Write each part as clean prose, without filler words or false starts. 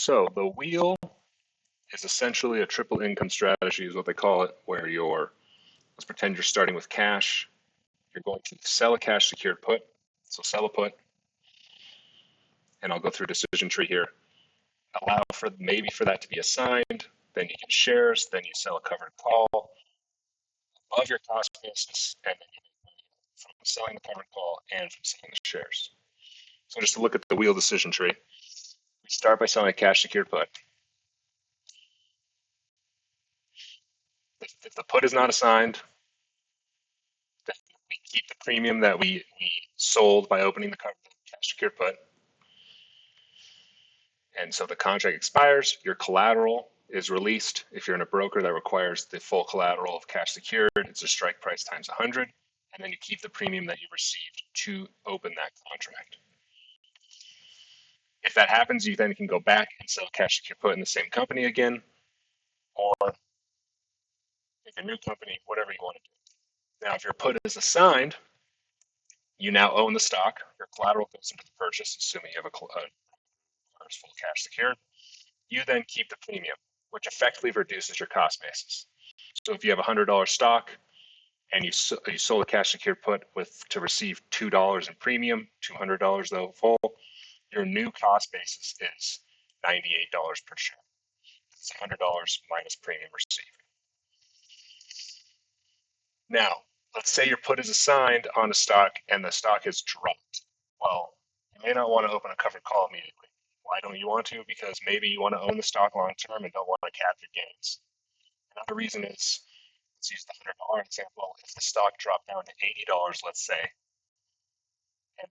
So the wheel is essentially a triple income strategy is what they call it, where let's pretend you're starting with cash. You're going to sell a cash secured put. So sell a put, and I'll go through decision tree here. Allow for maybe for that to be assigned, then you get shares, then you sell a covered call above your cost basis, and then you make money from selling the covered call and from selling the shares. So just to look at the wheel decision tree, we start by selling a cash secured put. If the put is not assigned, then we keep the premium that we sold by opening the cash secured put. And so the contract expires, your collateral is released. If you're in a broker that requires the full collateral of cash secured, it's a strike price times 100, and then you keep the premium that you received to open that contract. If that happens, you then can go back and sell cash secured put in the same company again, or pick a new company, whatever you want to do. Now, if your put is assigned, you now own the stock. Your collateral goes into the purchase, assuming you have a full cash secured. You then keep the premium, which effectively reduces your cost basis. So if you have a $100 stock and you sold a cash secured put to receive $2 in premium, $200 though full, your new cost basis is $98 per share. It's $100 minus premium received. Now, let's say your put is assigned on a stock and the stock has dropped. Well, you may not want to open a covered call immediately. Why don't you want to? Because maybe you want to own the stock long term and don't want to capture gains. Another reason is, let's use the $100 example. If the stock dropped down to $80, let's say, and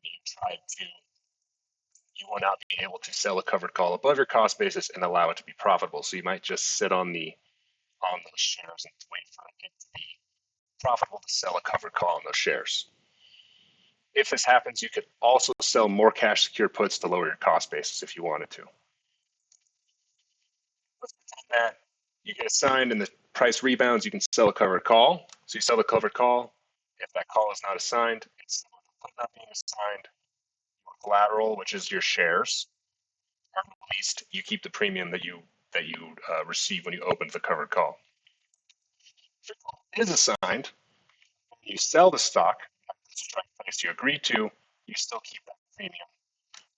you will not be able to sell a covered call above your cost basis and allow it to be profitable. So you might just sit on those shares and wait for it to be profitable to sell a covered call on those shares. If this happens, you could also sell more cash secured puts to lower your cost basis if you wanted to. Let's pretend that you get assigned and the price rebounds, you can sell a covered call. So you sell the covered call. If that call is not assigned, it's the put not being assigned, your collateral, which is your shares, are released. You keep the premium that you receive when you open the covered call. If your call is assigned, you sell the stock at the strike price you agreed to, you still keep that premium,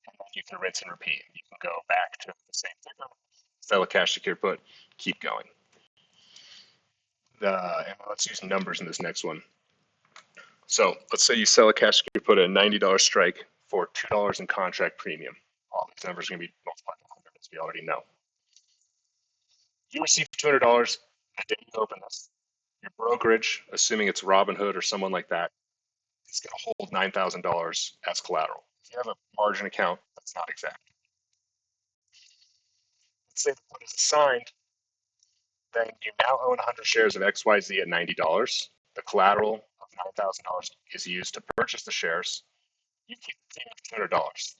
and then you can rinse and repeat. You can go back to the same ticker, sell a cash secured put, keep going. And let's use numbers in this next one. So let's say you sell a cash secured put at a $90 strike for $2 in contract premium. All these numbers are going to be multiplied by 100, as we already know. You receive $200 the day you open this. Your brokerage, assuming it's Robinhood or someone like that, is going to hold $9,000 as collateral. If you have a margin account, that's not exact. Let's say the put is assigned, then you now own 100 shares of XYZ at $90. The collateral of $9,000 is used to purchase the shares. You keep the premium of $200.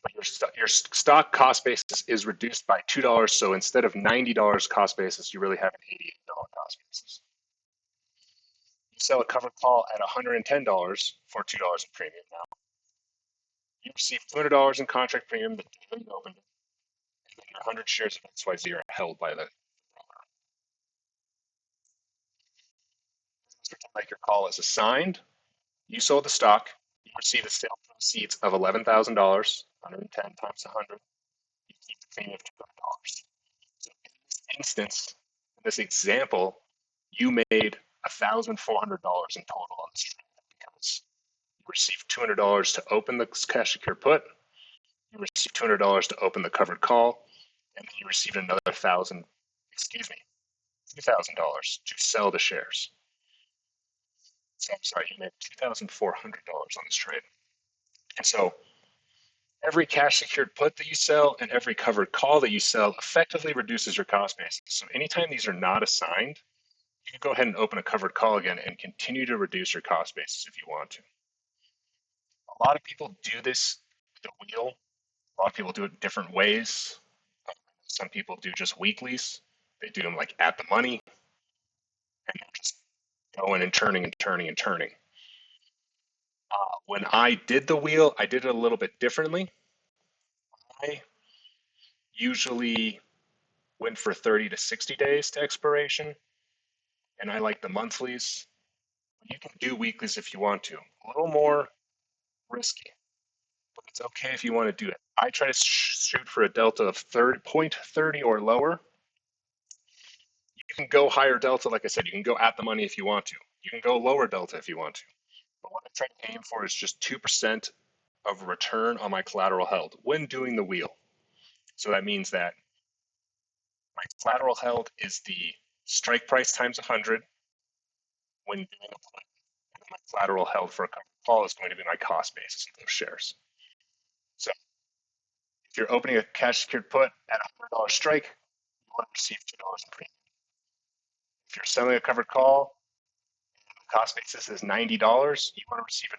But your stock cost basis is reduced by $2. So instead of $90 cost basis, you really have an $88 cost basis. You sell a covered call at $110 for $2 in premium now. You receive $200 in contract premium the day you opened it, and then your 100 shares of XYZ are held by the broker. Like your call is assigned, you sold the stock, you receive the sale proceeds of $11,000, 110 times 100, you keep the premium of $200. So in this instance, in this example, you made $1,400 in total on this trade because you received $200 to open the cash secured put, you received $200 to open the covered call, and then you received another $2,000 to sell the shares. So I'm sorry, you made $2,400 on this trade. And so every cash secured put that you sell and every covered call that you sell effectively reduces your cost basis. So anytime these are not assigned, you can go ahead and open a covered call again and continue to reduce your cost basis if you want to. A lot of people do this with the wheel. A lot of people do it different ways. Some people do just weeklies. They do them like at the money, and they're just going and turning and turning and turning. When I did the wheel, I did it a little bit differently. I usually went for 30 to 60 days to expiration, and I like the monthlies. You can do weeklies if you want to. A little more risky, but it's okay if you want to do it. I try to shoot for a delta of 0.30 or lower. You can go higher delta, like I said, you can go at the money if you want to. You can go lower delta if you want to. But what I try to aim for is just 2% of return on my collateral held when doing the wheel. So that means that my collateral held is the strike price times 100 when doing a put, and my collateral held for a covered call is going to be my cost basis of those shares. So if you're opening a cash secured put at a $100 strike, you want to receive $2 in premium. If you're selling a covered call and the cost basis is $90, you want to receive $1.80.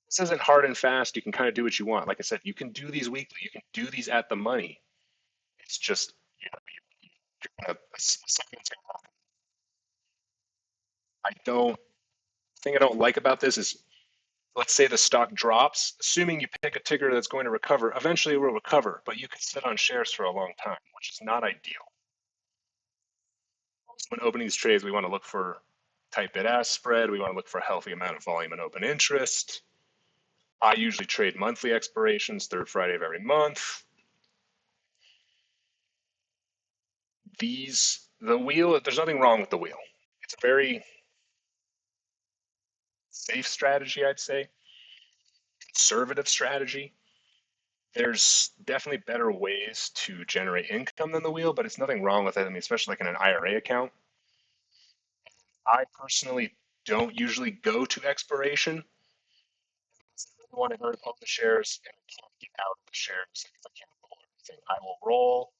This isn't hard and fast. You can kind of do what you want. Like I said, you can do these weekly. You can do these at the money. It's just, you're gonna, something's gonna happen. I don't like about this is, let's say the stock drops, assuming you pick a ticker that's going to recover, eventually it will recover, but you can sit on shares for a long time, which is not ideal. So when opening these trades, we want to look for tight bid-ask spread. We want to look for a healthy amount of volume and open interest. I usually trade monthly expirations, third Friday of every month. The wheel, there's nothing wrong with the wheel. It's a very safe strategy, I'd say, conservative strategy. There's definitely better ways to generate income than the wheel, but it's nothing wrong with it. I mean, especially like in an IRA account. I personally don't usually go to expiration. I really want to own the shares and I can't get out of the shares because I can't roll everything. I will roll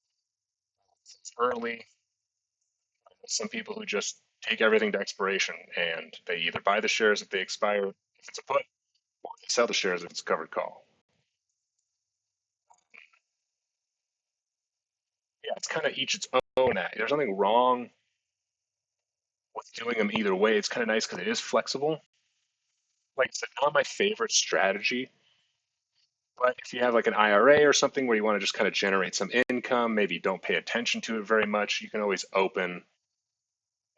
early. I know some people who just take everything to expiration and they either buy the shares if they expire, if it's a put, or they sell the shares if it's a covered call. Yeah, it's kind of each its own act. There's nothing wrong with doing them either way. It's kind of nice because it is flexible. Like I said, not my favorite strategy, but if you have like an IRA or something where you want to just kind of generate some income, maybe don't pay attention to it very much, you can always open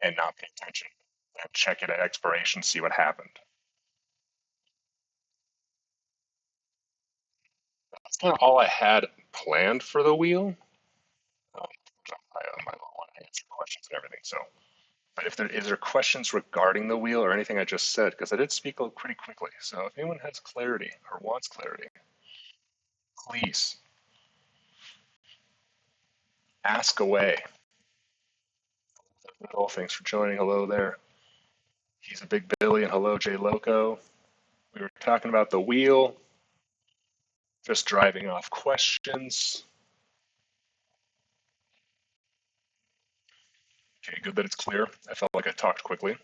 and not pay attention and check it at expiration, see what happened. That's kind of all I had planned for the wheel. I might want to answer questions and everything. So, but if there is there questions regarding the wheel or anything I just said, because I did speak pretty quickly. So if anyone has clarity or wants clarity, please ask away. Oh, thanks for joining. Hello there. He's a big Billy, and hello, Jay Loco. We were talking about the wheel, just driving off questions. Okay, good that it's clear. I felt like I talked quickly.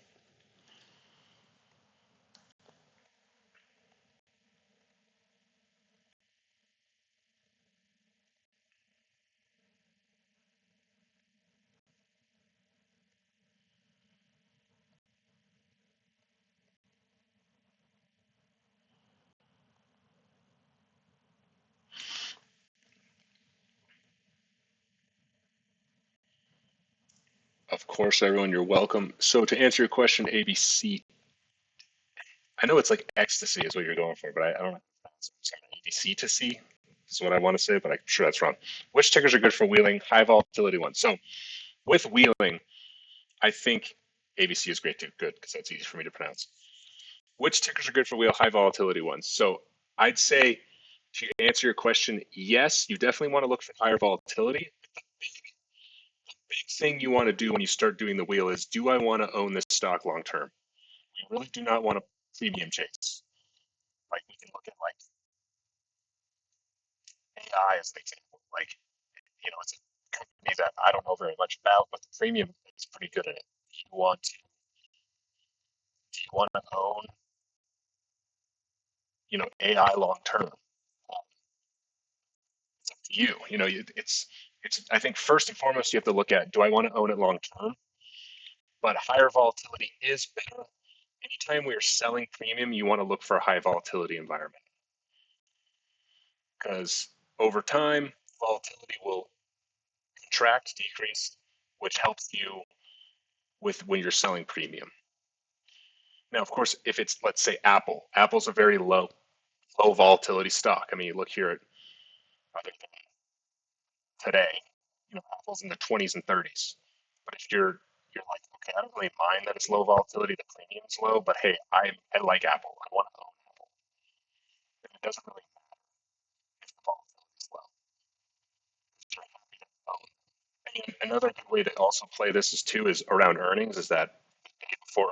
Of course, everyone, you're welcome. So to answer your question, ABC, I know it's like ecstasy is what you're going for, but I don't know. ABC to C is what I want to say, but I'm sure that's wrong. Which tickers are good for wheeling? High volatility ones. So with wheeling, I think ABC is great too. Good, because that's easy for me to pronounce. Which tickers are good for wheel? High volatility ones. So I'd say to answer your question, yes, you definitely want to look for higher volatility. Big thing you want to do when you start doing the wheel is, do I want to own this stock long term? We really do not want to premium chase. Like we can look at like AI as an example. Like, it's a company that I don't know very much about, but the premium is pretty good at it. Do you want to own, AI long term? It's up to you. It's I think first and foremost you have to look at, do I want to own it long term? But higher volatility is better. Anytime we are selling premium, you want to look for a high volatility environment. because over time, volatility will contract, decrease, which helps you with when you're selling premium. Now, of course, if it's, let's say, Apple's a very low volatility stock. I mean, you look here at today, Apple's in the 20s and 30s. But if you're like, okay, I don't really mind that it's low volatility, the premium's low, but hey, I like Apple. I want to own Apple. And it doesn't really matter if the volatility is low. You're happy to own. And another good way to also play this is around earnings, is that before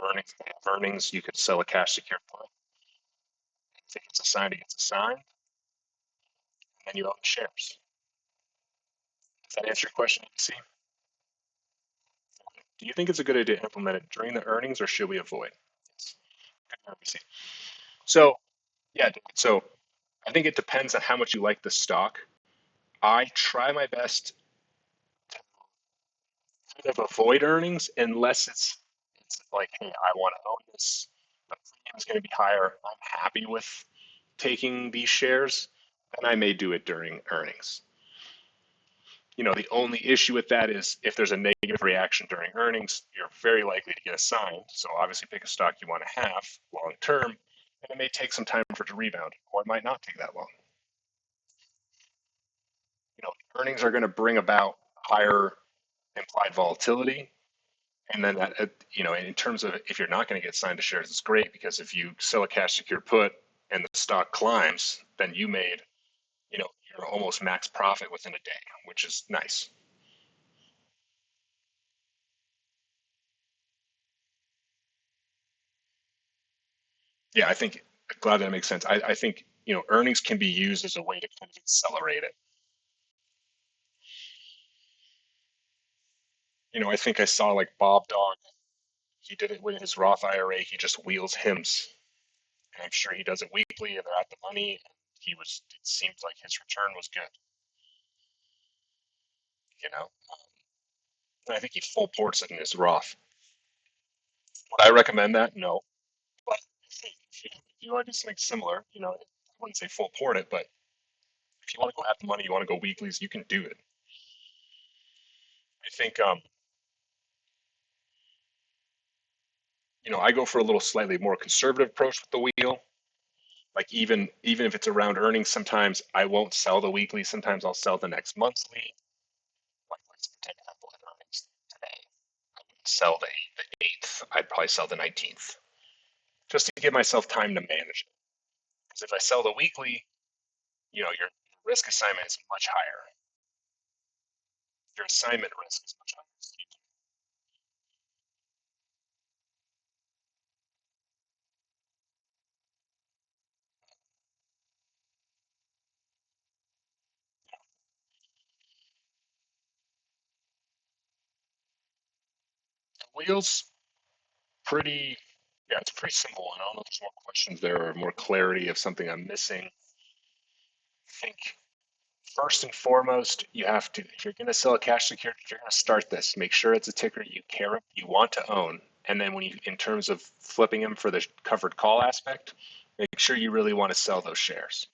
earnings, you could sell a cash secured put. If it gets assigned, it gets assigned, and then you own the shares. Does that answer your question, ABC? Do you think it's a good idea to implement it during the earnings, or should we avoid? Yes. Good, ABC. So, yeah, so I think it depends on how much you like the stock. I try my best to kind of avoid earnings unless it's like, hey, I want to own this. The premium is going to be higher. I'm happy with taking these shares, then I may do it during earnings. The only issue with that is if there's a negative reaction during earnings, you're very likely to get assigned. So obviously pick a stock you want to have long term, and it may take some time for it to rebound, or it might not take that long. Earnings are going to bring about higher implied volatility. And then that, in terms of if you're not going to get signed to shares, it's great because if you sell a cash secured put and the stock climbs, then you made, you're almost max profit within a day, which is nice. Yeah, I think, glad that makes sense. I think, earnings can be used as a way to kind of accelerate it. I think I saw like Bob Dog, he did it with his Roth IRA. He just wheels HIMS. And I'm sure he does it weekly and they're at the money. And it seemed like his return was good, you know? And I think he full ports it in his Roth. Would I recommend that? No. But if you want to do something similar, I wouldn't say full port it, but if you want to go at the money, you want to go weeklies, you can do it. I think, I go for a little slightly more conservative approach with the wheel. Like even if it's around earnings, sometimes I won't sell the weekly. Sometimes I'll sell the next monthly. Like let's take Apple at earnings today. I wouldn't sell the 8th. I'd probably sell the 19th, just to give myself time to manage it. Because if I sell the weekly, your risk assignment is much higher. Your assignment risk is much higher. The wheels, pretty, yeah, it's a pretty simple one. I don't know if there's more questions there or more clarity of something I'm missing. I think first and foremost, you have to, if you're going to sell a cash security, if you're going to start this, make sure it's a ticker you want to own. And then in terms of flipping them for the covered call aspect, make sure you really want to sell those shares.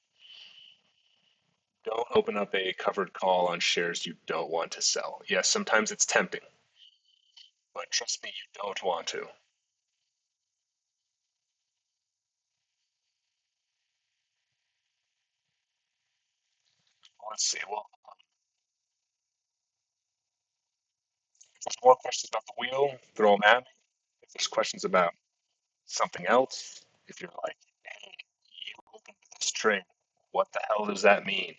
Don't open up a covered call on shares you don't want to sell. Yes, sometimes it's tempting, but trust me, you don't want to. Let's see. Well, if there's more questions about the wheel, throw them at me. If there's questions about something else, if you're like, hey, you opened this trade, what the hell does that mean?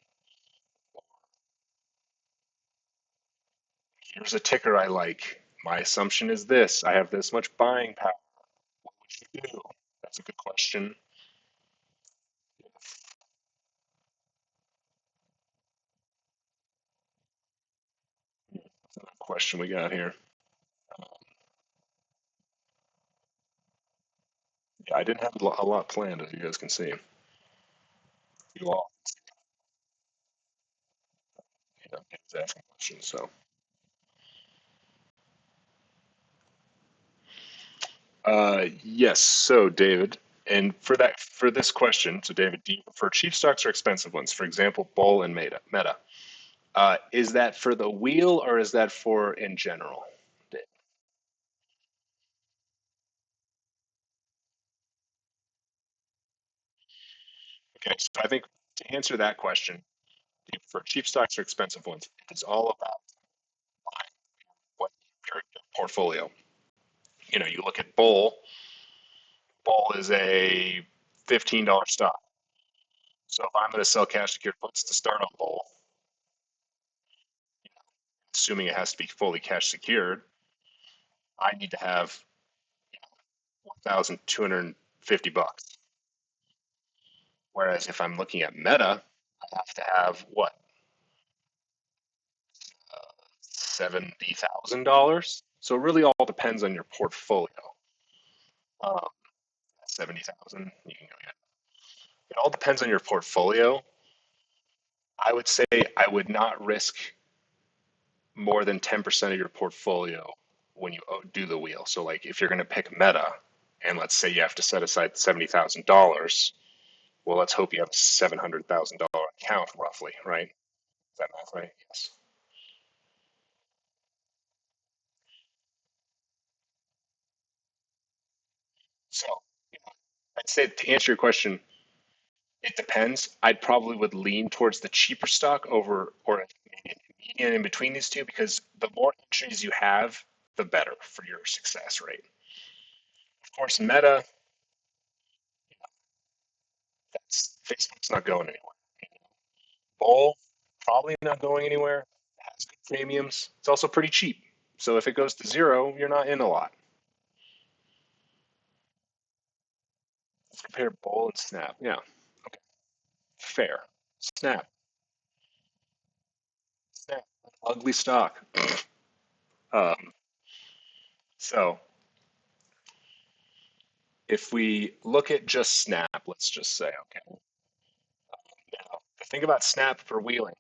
Here's a ticker I like. My assumption is this. I have this much buying power. What would you do? That's a good question. That's another question we got here. Yeah, I didn't have a lot planned, as you guys can see. You all, asking questions. So, yes. So, David, And for this question, so David, do you prefer cheap stocks or expensive ones? For example, Bull and Meta. Is that for the wheel or is that for in general? Okay, so I think to answer that question, do you prefer cheap stocks or expensive ones? It's all about what your portfolio. You know, you look at Bull. Bull is a $15 stock. So if I'm going to sell cash secured puts to start on Bull, assuming it has to be fully cash secured, I need to have 1,250 bucks. Whereas if I'm looking at Meta, I have to have what, $70,000? So it really all depends on your portfolio. Um, 70,000, you can go get. It all depends on your portfolio. I would say I would not risk more than 10% of your portfolio when you do the wheel. So like if you're going to pick Meta, and let's say you have to set aside $70,000, well, let's hope you have a $700,000 account roughly, right? Is that math right? Yes. So I'd say to answer your question, it depends. I'd probably would lean towards the cheaper stock over or maybe a median in between these two because the more entries you have, the better for your success rate. Of course, Meta, that's Facebook's not going anywhere. Bull, probably not going anywhere. It has good premiums. It's also pretty cheap. So if it goes to zero, you're not in a lot. Let's compare Bull and Snap. Yeah, okay, fair. Snap, Snap, ugly stock. Um, so if we look at just Snap, let's just say, okay, now the thing about Snap for wheeling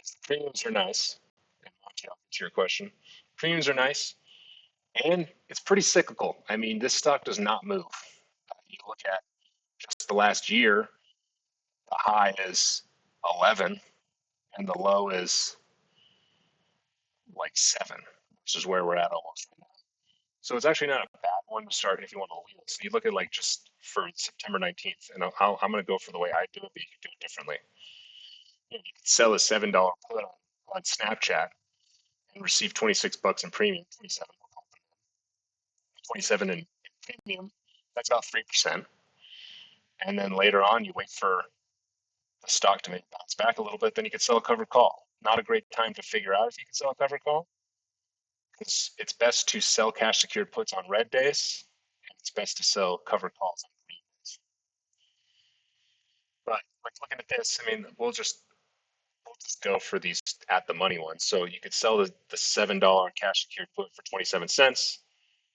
is the premiums are nice. And Monty, I'll get to your question. Premiums are nice, and it's pretty cyclical. I mean, this stock does not move. You look at just the last year, the high is 11 and the low is like 7, which is where we're at almost right now. So it's actually not a bad one to start if you want to wheel. So you look at like just for September 19th, and I'm going to go for the way I do it, but you can do it differently. You could sell a $7 put on Snapchat and receive 26 bucks in premium, 27 in premium. That's about 3%. And then later on, you wait for the stock to maybe bounce back a little bit, then you could sell a covered call. Not a great time to figure out if you can sell a covered call. It's best to sell cash secured puts on red days, and it's best to sell covered calls on green days. But like looking at this, I mean, we'll just go for these at the money ones. So you could sell the $7 cash secured put for 27 cents.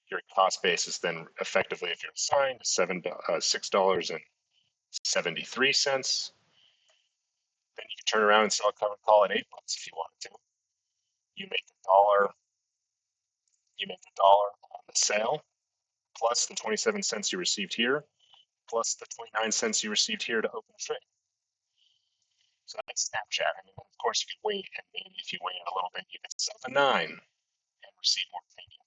Your cost base is then effectively, if you're assigned, $6.73. Then you can turn around and sell a covered call at $8 if you wanted to. You make a dollar. You make a dollar on the sale, plus the 27 cents you received here, plus the 29 cents you received here to open the trade. So that's Snapchat. I mean, of course, you could wait, and maybe if you wait a little bit, you could sell the 9 and receive more premium.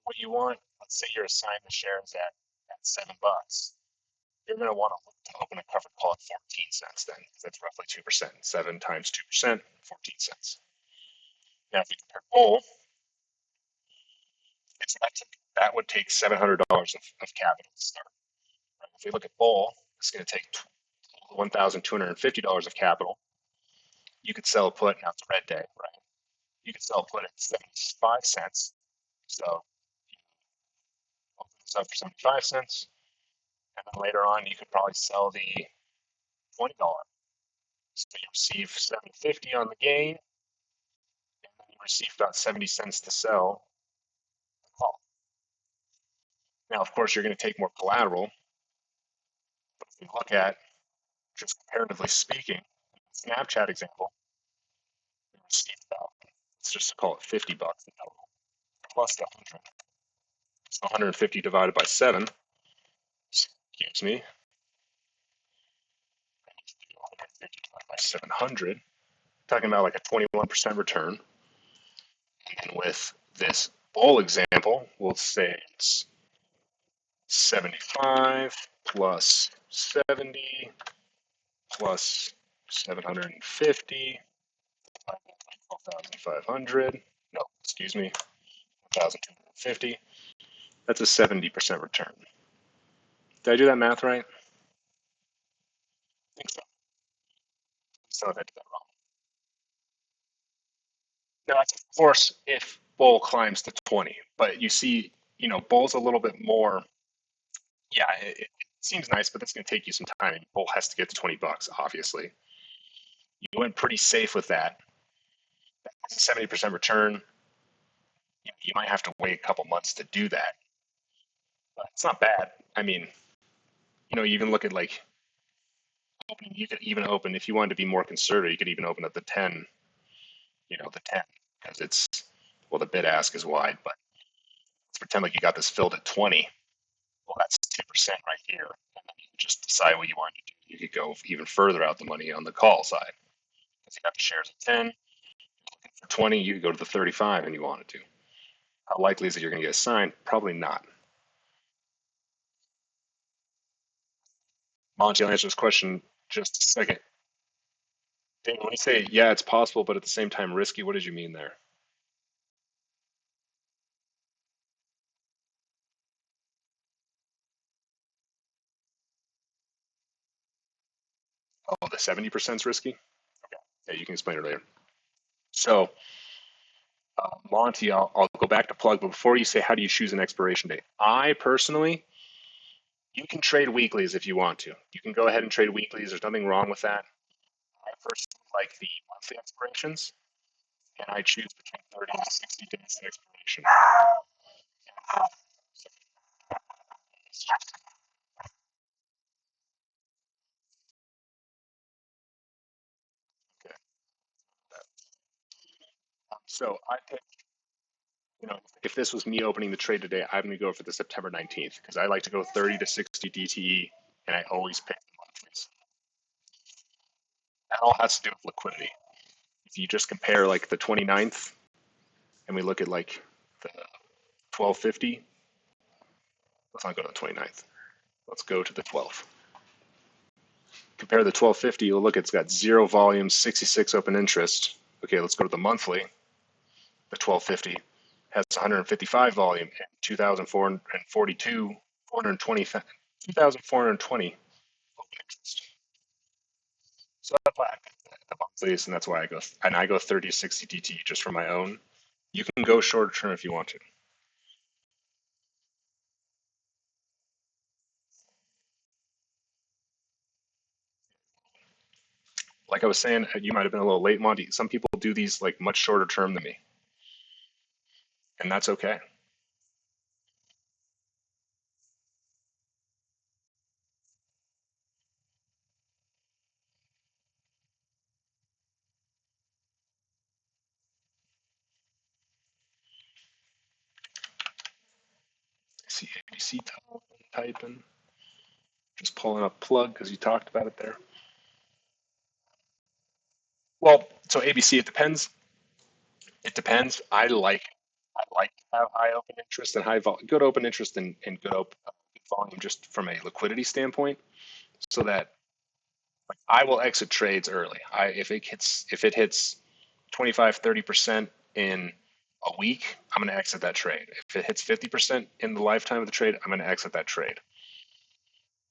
What you want, let's say you're assigned the shares at $7. You're going to want to look to open a covered call at 14 cents then, because that's roughly 2%. 7 times 2%, 14 cents. Now, if you compare Bull, that would take $700 of capital to start. Right? If we look at Bull, it's going to take $1,250 of capital. You could sell a put, now it's a red day, right? You could sell a put at 75 cents. So open this up for 75 cents. And then later on, you could probably sell the $20. So you receive 750 on the gain, and then you receive about 70 cents to sell the call. Now, of course, you're going to take more collateral. But if you look at just comparatively speaking, Snapchat example, we received about, let's just call it $50 in total, plus the 100. So 150 divided by 7, gives me 150 divided by 700, talking about like a 21% return. And with this bull example, we'll say it's 75 plus 70 plus 750, 12,500. No, excuse me, 1,250. That's a 70% return. Did I do that math right? I think so. So I did that wrong. Now, that's of course if bull climbs to 20, but you see, bull's a little bit more. Yeah, it seems nice, but that's going to take you some time. And bull has to get to $20, obviously. You went pretty safe with that. That's a 70% return. You might have to wait a couple months to do that, but it's not bad. I mean, you even look at like you could even open if you wanted to be more conservative. You could even open at the 10. The 10 because it's well the bid ask is wide, but let's pretend like you got this filled at 20. Well, that's 2% right here, and then you can just decide what you want to do. You could go even further out the money on the call side because you got the shares at 10. For 20, you could go to the 35 and you wanted to. How likely is it you're going to get a sign? Probably not. Monty, I'll answer this question just a second. Daniel, when you say, yeah, it's possible, but at the same time risky, what did you mean there? Oh, the 70% is risky? Okay. Yeah, you can explain it later. So, Monty, I'll go back to plug, but before you say, how do you choose an expiration date? I personally, you can trade weeklies if you want to. You can go ahead and trade weeklies. There's nothing wrong with that. I personally like the monthly expirations, and I choose between 30 and 60 days of expiration. Okay. So I pick, if this was me opening the trade today, I'm going to go for the September 19th because I like to go 30 to 60 DTE, and I always pick the monthlies. That all has to do with liquidity. If you just compare like the 29th and we look at like the 1250, let's not go to the 29th. Let's go to the 12th. Compare the 1250, you'll look, it's got 0 volume, 66 open interest. Okay, let's go to the monthly. The 1250 has 155 volume and 2,442, 420, 2,420 open interest. So that's why I picked the monthlies, and that's why I go 30 to 60 DT just for my own. You can go shorter term if you want to. Like I was saying, you might have been a little late, Monty. Some people do these like much shorter term than me, and that's okay. I see ABC typing. Just pulling up plug because you talked about it there. Well, so ABC, it depends. It depends. I like to have high open interest and good open interest and good volume just from a liquidity standpoint, so that like, I will exit trades early. If it hits 25, 30% in a week, I'm going to exit that trade. If it hits 50% in the lifetime of the trade, I'm going to exit that trade.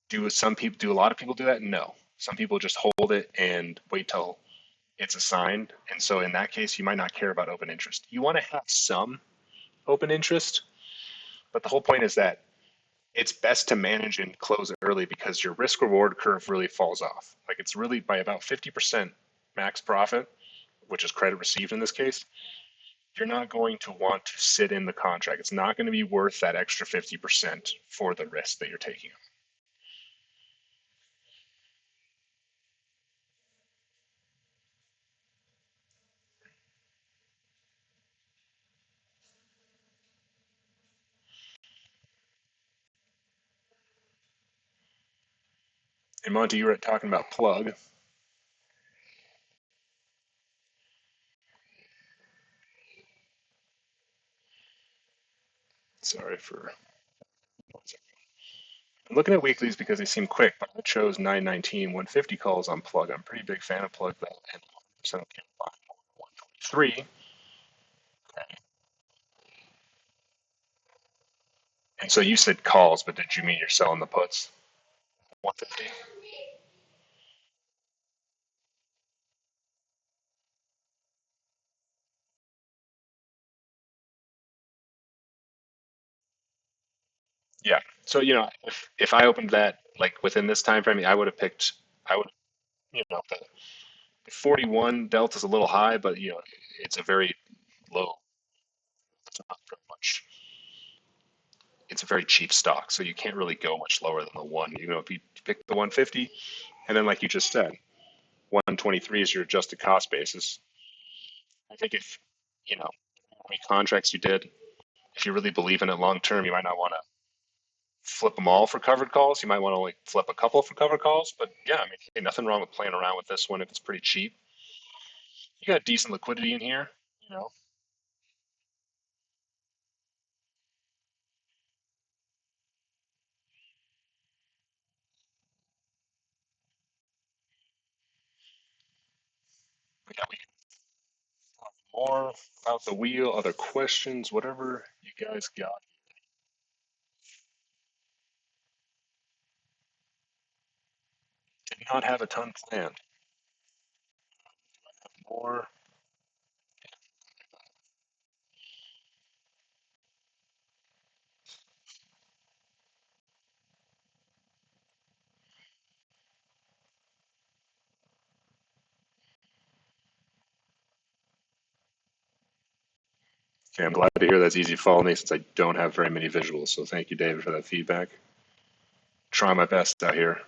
Do a lot of people do that? No. Some people just hold it and wait till it's assigned. And so in that case, you might not care about open interest. You want to have some open interest, but the whole point is that it's best to manage and close early because your risk reward curve really falls off. Like it's really by about 50% max profit, which is credit received in this case. You're not going to want to sit in the contract. It's not going to be worth that extra 50% for the risk that you're taking. And Monty, you were talking about plug. Sorry for. I'm looking at weeklies because they seem quick, but I chose 919, 150 calls on plug. I'm a pretty big fan of plug though, and 100% okay buying 123. Okay. And so you said calls, but did you mean you're selling the puts? 150. Yeah. So if I opened that like within this time frame, I would have picked. I would, the 41 delta is a little high, but it's a very low. It's not very much. It's a very cheap stock, so you can't really go much lower than the one. If you pick the 150, and then like you just said, 123 is your adjusted cost basis. I think if how many contracts you did, if you really believe in it long term, you might not want to flip them all for covered calls. You might want to only flip a couple for covered calls. But yeah, I mean, hey, nothing wrong with playing around with this one if it's pretty cheap. You got decent liquidity in here. You know, we can talk more about the wheel, other questions, whatever you guys got. Did not have a ton planned. More. Okay, I'm glad to hear that's easy to follow me since I don't have very many visuals. So thank you, David, for that feedback. Try my best out here.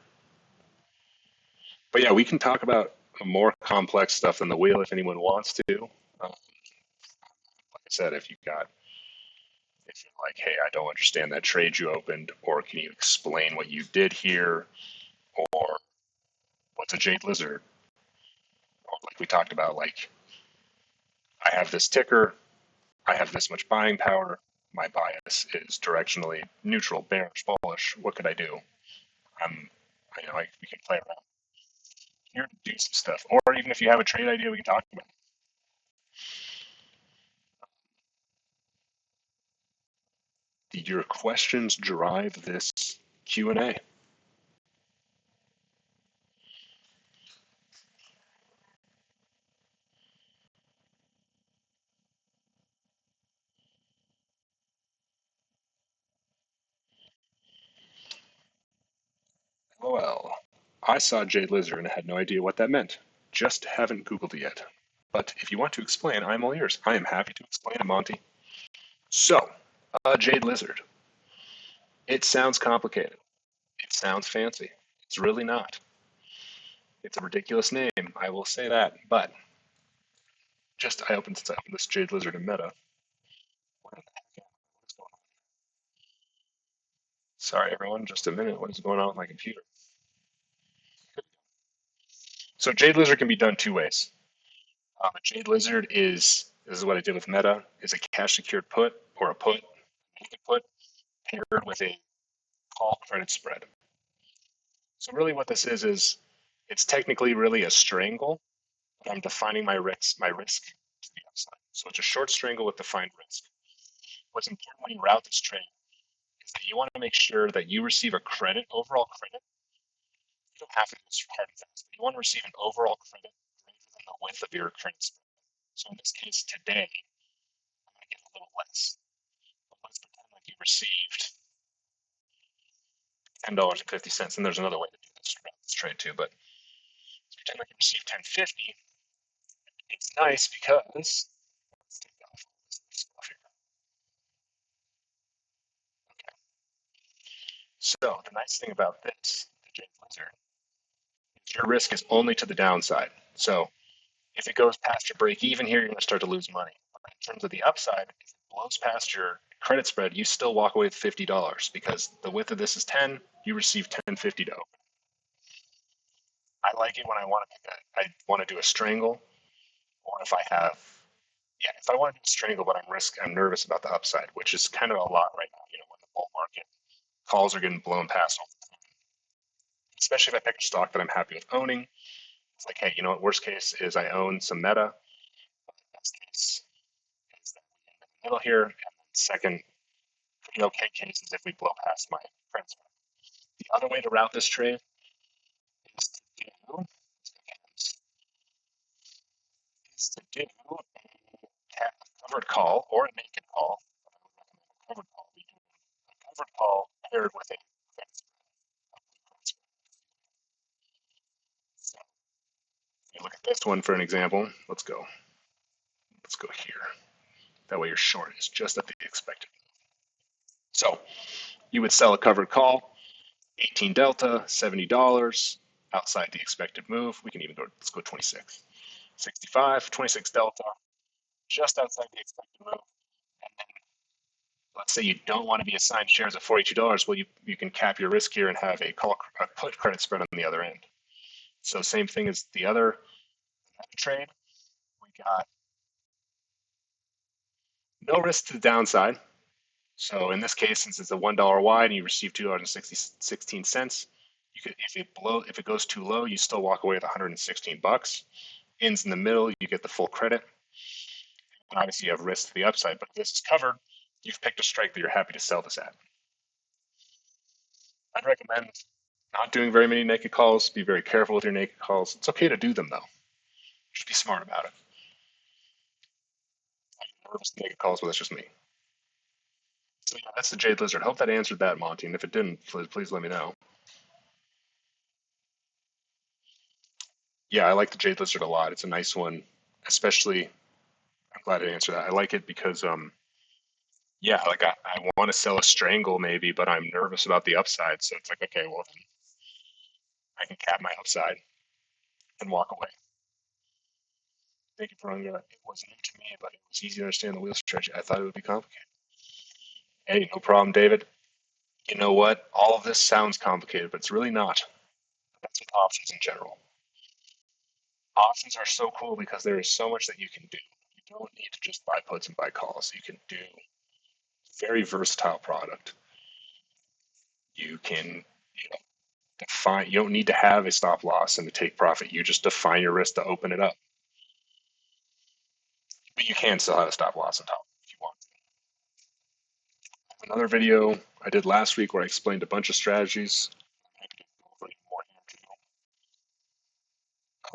But yeah, we can talk about more complex stuff than the wheel if anyone wants to. Like I said, if you're like, hey, I don't understand that trade you opened, or can you explain what you did here, or what's a Jade Lizard, or like we talked about, like I have this ticker, I have this much buying power, my bias is directionally neutral, bearish, bullish. What could I do? I'm, we can play around here to do some stuff, or even if you have a trade idea, we can talk about it. Did your questions drive this Q&A? LOL. I saw Jade Lizard and had no idea what that meant. Just haven't Googled it yet. But if you want to explain, I'm all ears. I am happy to explain it, Monty. So, Jade Lizard. It sounds complicated. It sounds fancy. It's really not. It's a ridiculous name, I will say that. But I opened this Jade Lizard in Meta. What the heck? What is going on? Sorry, everyone. Just a minute. What is going on with my computer? So Jade Lizard can be done two ways. A Jade Lizard is this is what I did with Meta is a cash secured put or a put put paired with a call credit spread. So really, what this is it's technically really a strangle, but I'm defining my risk to the upside. So it's a short strangle with defined risk. What's important when you route this trade is that you want to make sure that you receive a credit, overall credit. You don't have to do this hard and fast, but you want to receive an overall credit greater than the width of your credit spread. So in this case, today, I'm going to get a little less. But let's pretend like you received $10.50, and there's another way to do this trade too. But let's pretend like you received 10.50. It's nice because let's take off this stuff here. Okay. So the nice thing about this, the Jade Lizard, is your risk is only to the downside. So if it goes past your break even here, you're going to start to lose money. But in terms of the upside, if it blows past your credit spread, you still walk away with $50 because the width of this is 10. You receive 10.50 to open. I like it when I want to do a strangle, or if I have, yeah, if I want to do a strangle, but I'm nervous about the upside, which is kind of a lot right now. When the bull market calls are getting blown past, especially if I pick a stock that I'm happy with owning. It's like, hey, what? Worst case is I own some Meta. Best case is that we end in the middle here, and then second, pretty okay case is if we blow past my credit spread. The other way to route this trade is to do is to do a covered call or a naked call. I would recommend a covered call. We do a covered call paired with a credit spread. So if you look at this one for an example, let's go. Let's go here. That way your short is just at the expected. So you would sell a covered call, 18 delta, $70 outside the expected move. We can even go, let's go 26. 65, 26 delta, just outside the expected move. And then let's say you don't want to be assigned shares at $42. Well, you can cap your risk here and have a put credit spread on the other end. So same thing as the other trade. We got no risk to the downside. So in this case, since it's a $1 wide and you receive $2.16, you could, if it goes too low, you still walk away with 116 bucks. Ends in the middle, you get the full credit. And obviously you have risk to the upside, but if this is covered, you've picked a strike that you're happy to sell this at. I'd recommend not doing very many naked calls. Be very careful with your naked calls. It's okay to do them though. Just be smart about it. I get nervous naked calls, but that's just me. So yeah, that's the Jade Lizard. Hope that answered that, Monty. And if it didn't, please let me know. Yeah, I like the Jade Lizard a lot. It's a nice one, especially. I'm glad I answered that. I like it because yeah, like I want to sell a strangle maybe, but I'm nervous about the upside. So it's like, okay, well then I can cap my upside and walk away. Thank you for it was new to me, but it was easy to understand the wheel strategy. I thought it would be complicated. Hey, no problem, David. You know what? All of this sounds complicated, but it's really not. That's with options in general. Options are so cool because there is so much that you can do. You don't need to just buy puts and buy calls. You can do very versatile product. You can, define. You don't need to have a stop loss and to take profit. You just define your risk to open it up. But you can still have a stop loss on top if you want. Another video I did last week where I explained a bunch of strategies.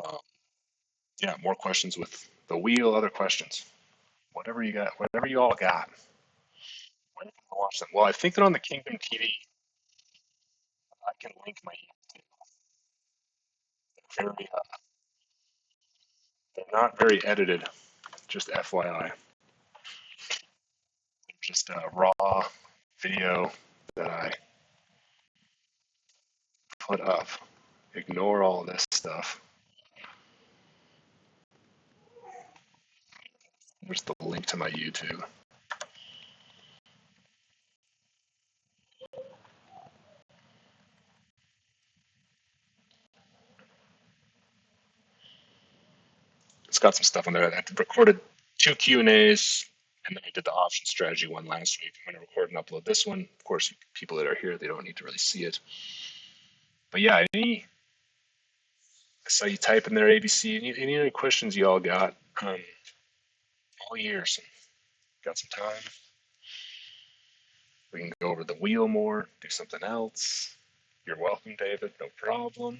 Um, yeah, more questions with the wheel, other questions. Whatever you got, whatever you all got. Where can I watch them? Well, I think they're on the Kingdom TV. I can link my YouTube. They're not very edited, just FYI. They're just a raw video that I put up. Ignore all this stuff. There's the link to my YouTube. It's got some stuff on there. I recorded 2 Q&As, and then I did the option strategy one last week. I'm going to record and upload this one. Of course, people that are here, they don't need to really see it. But yeah, I saw you type in there ABC. Any other questions you all got? All years. Got some time. We can go over the wheel more, do something else. You're welcome, David. No problem.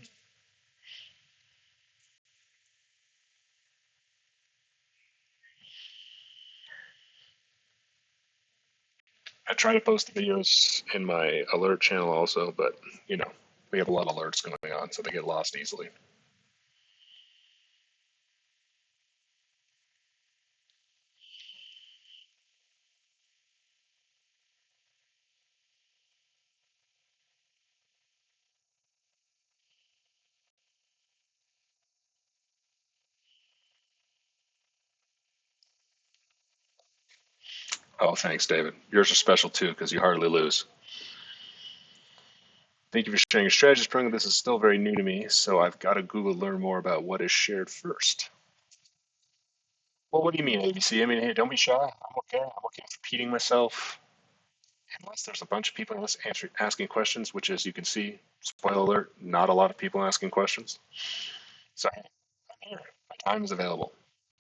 I try to post the videos in my alert channel also, but we have a lot of alerts going on, so they get lost easily. Oh, thanks, David. Yours are special too because you hardly lose. Thank you for sharing your strategies, Prung. This is still very new to me, so I've got to Google learn more about what is shared first. Well, what do you mean, ABC? I mean, hey, don't be shy. I'm okay. I'm okay with repeating myself. Unless there's a bunch of people asking questions, which, as you can see, spoiler alert, not a lot of people asking questions. So I'm here. My time is available.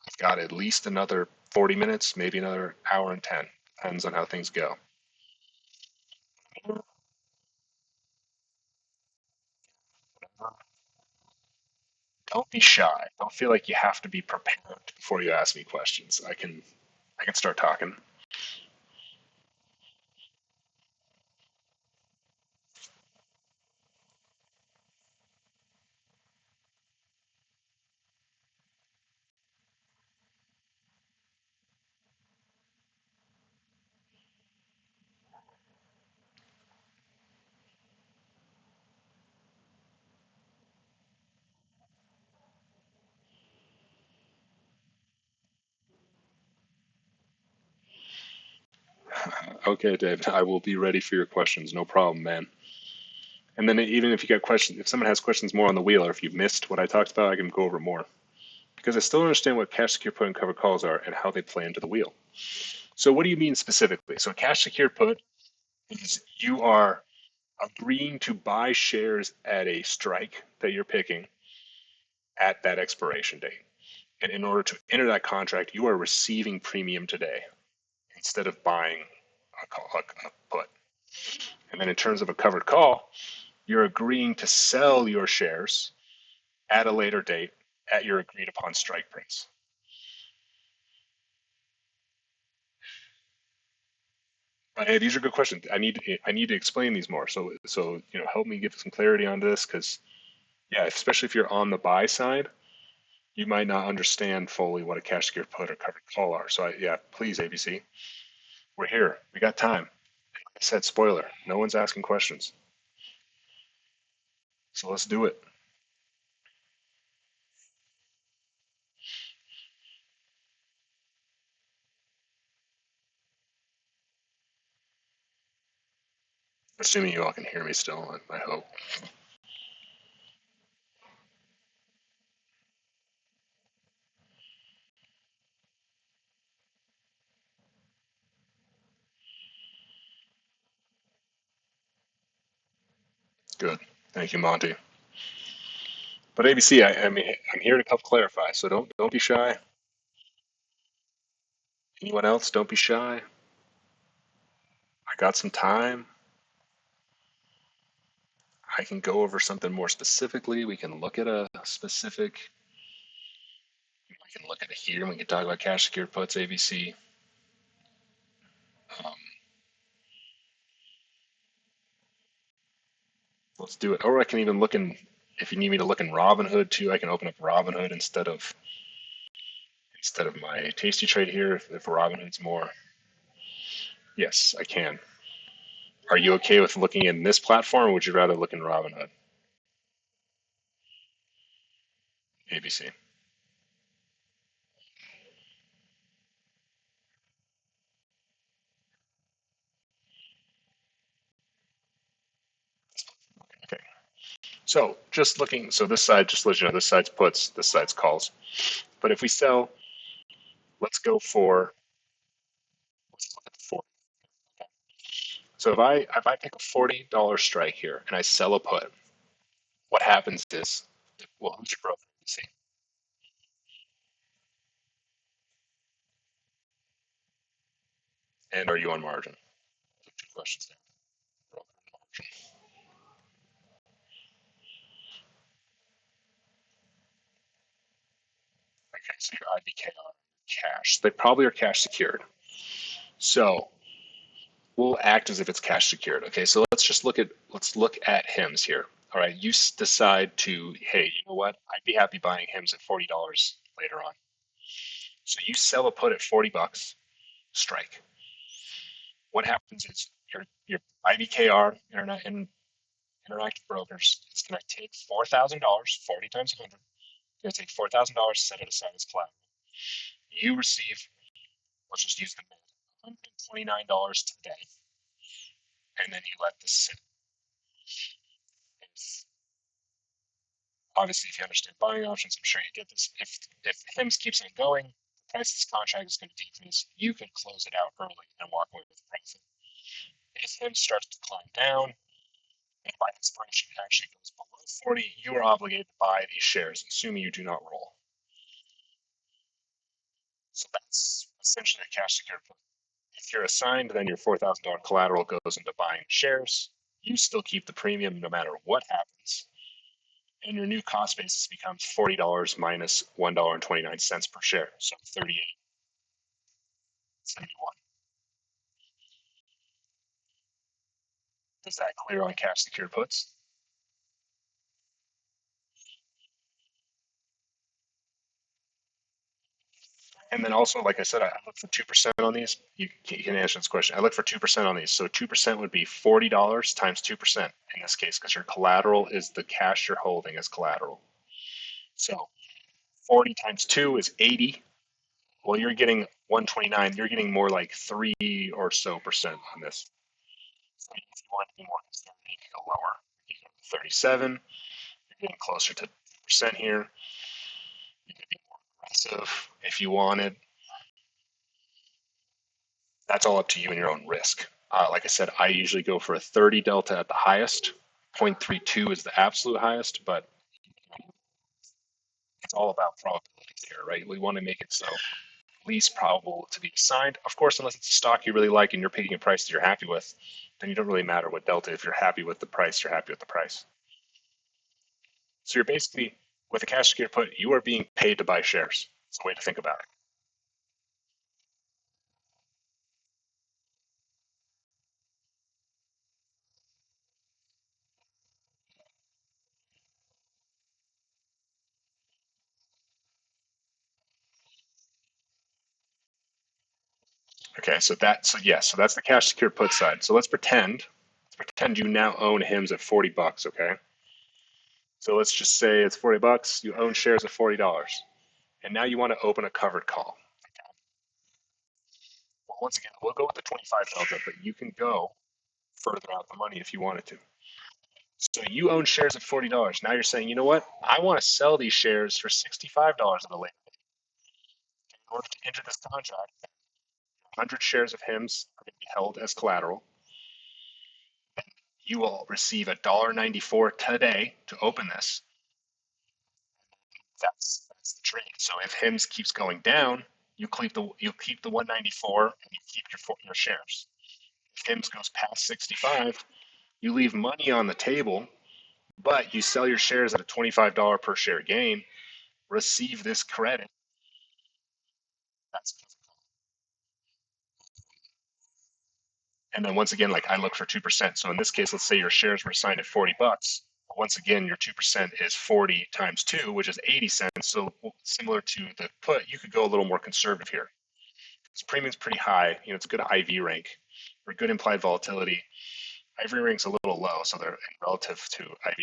I've got at least another 40 minutes, maybe another hour and 10. Depends on how things go. Don't be shy. Don't feel like you have to be prepared before you ask me questions. I can start talking. Okay, David, I will be ready for your questions. No problem, man. And then even if you got questions, if someone has questions more on the wheel, or if you've missed what I talked about, I can go over more because I still don't understand what cash secure put and covered calls are and how they play into the wheel. So, what do you mean specifically? So, a cash secure put is you are agreeing to buy shares at a strike that you're picking at that expiration date. And in order to enter that contract, you are receiving premium today instead of buying a put. And then in terms of a covered call, you're agreeing to sell your shares at a later date at your agreed upon strike price. But hey, these are good questions. I need to explain these more. So help me give some clarity on this because yeah, especially if you're on the buy side, you might not understand fully what a cash secure put or covered call are. So yeah, please ABC, we're here. We got time. I said spoiler. No one's asking questions. So let's do it. Assuming you all can hear me still, I hope. Good. Thank you, Monty. But ABC, I mean, I'm here to help clarify. So don't be shy. Anyone else, don't be shy. I got some time. I can go over something more specifically. We can look at a specific. We can look at it here. We can talk about cash secured puts, ABC. Um, let's do it. Or I can even look in. If you need me to look in Robinhood too, I can open up Robinhood instead of my Tasty Trade here. If Robinhood's more, yes, I can. Are you okay with looking in this platform, or would you rather look in Robinhood? ABC. Okay. So just looking, so this side, just let you know, this side's puts, this side's calls. But if we sell, let's go for, let's look at the 40. So if I pick a $40 strike here and I sell a put, what happens is, well, who's your broker? See, and are you on margin? Two questions there. Broker and margin. Okay, so your IBK are cash. They probably are cash secured. So we'll act as if it's cash secured. Okay, so let's look at HIMS here. All right, you decide to, hey, you know what? I'd be happy buying HIMS at $40 later on. So you sell a put at $40, strike. What happens is your IBKR Internet and Interactive Brokers is going to take $4,000, 40 times 100. It's going to take $4,000, set it aside as collateral. You receive, let's just use the math, $129 today, and then you let this sit. Obviously, if you understand buying options, I'm sure you get this. If HIMS keeps on going, the price of this contract is going to decrease. You can close it out early and walk away with a profit. If HIMS starts to climb down, and by expiration it actually goes below 40, you are obligated to buy these shares, assuming you do not roll. So that's essentially a cash secured put. If you're assigned, then your $4,000 collateral goes into buying shares. You still keep the premium no matter what happens. And your new cost basis becomes $40 minus $1.29 per share. So $38.71. Is that clear on cash secured puts? And then also, like I said, I look for 2% on these. You can answer this question. I look for 2% on these. So 2% would be $40 times 2% in this case, because your collateral is the cash you're holding as collateral. So 40 times 2 is 80. Well, you're getting 129. You're getting more like 3 or so percent on this. So if you want to be more conservative, you can go lower. You can go 37. You're getting closer to 2% here. You can be more aggressive if you wanted. That's all up to you and your own risk. Like I said, I usually go for a 30 delta at the highest. 0.32 is the absolute highest, but it's all about probabilities here, right? We want to make it so least probable to be assigned. Of course, unless it's a stock you really like and you're picking a price that you're happy with, then you don't really matter what delta. If you're happy with the price, you're happy with the price. So you're basically, with a cash secured put, you are being paid to buy shares. It's a way to think about it. Okay, so that's the cash secured put side. So let's pretend you now own HIMS at 40 bucks, okay? So let's just say it's 40 bucks, you own shares at $40. And now you want to open a covered call. Well, once again, we'll go with the 25 delta, but you can go further out the money if you wanted to. So you own shares at $40. Now you're saying, you know what? I want to sell these shares for $65 at a later date. In order to enter this contract, 100 shares of HIMS are going to be held as collateral. You will receive $1.94 today to open this. That's the trade. So if HIMS keeps going down, you keep the 194 and you keep your shares. If HIMS goes past 65, you leave money on the table, but you sell your shares at a $25 per share gain, receive this credit. That's and then once again, like I look for 2%. So in this case, let's say your shares were assigned at 40 bucks. Once again, your 2% is 40 times 2, which is 80 cents. So similar to the put, you could go a little more conservative here. This premium's pretty high. You know, it's a good IV rank or good implied volatility. IV rank's a little low, so they're relative to IV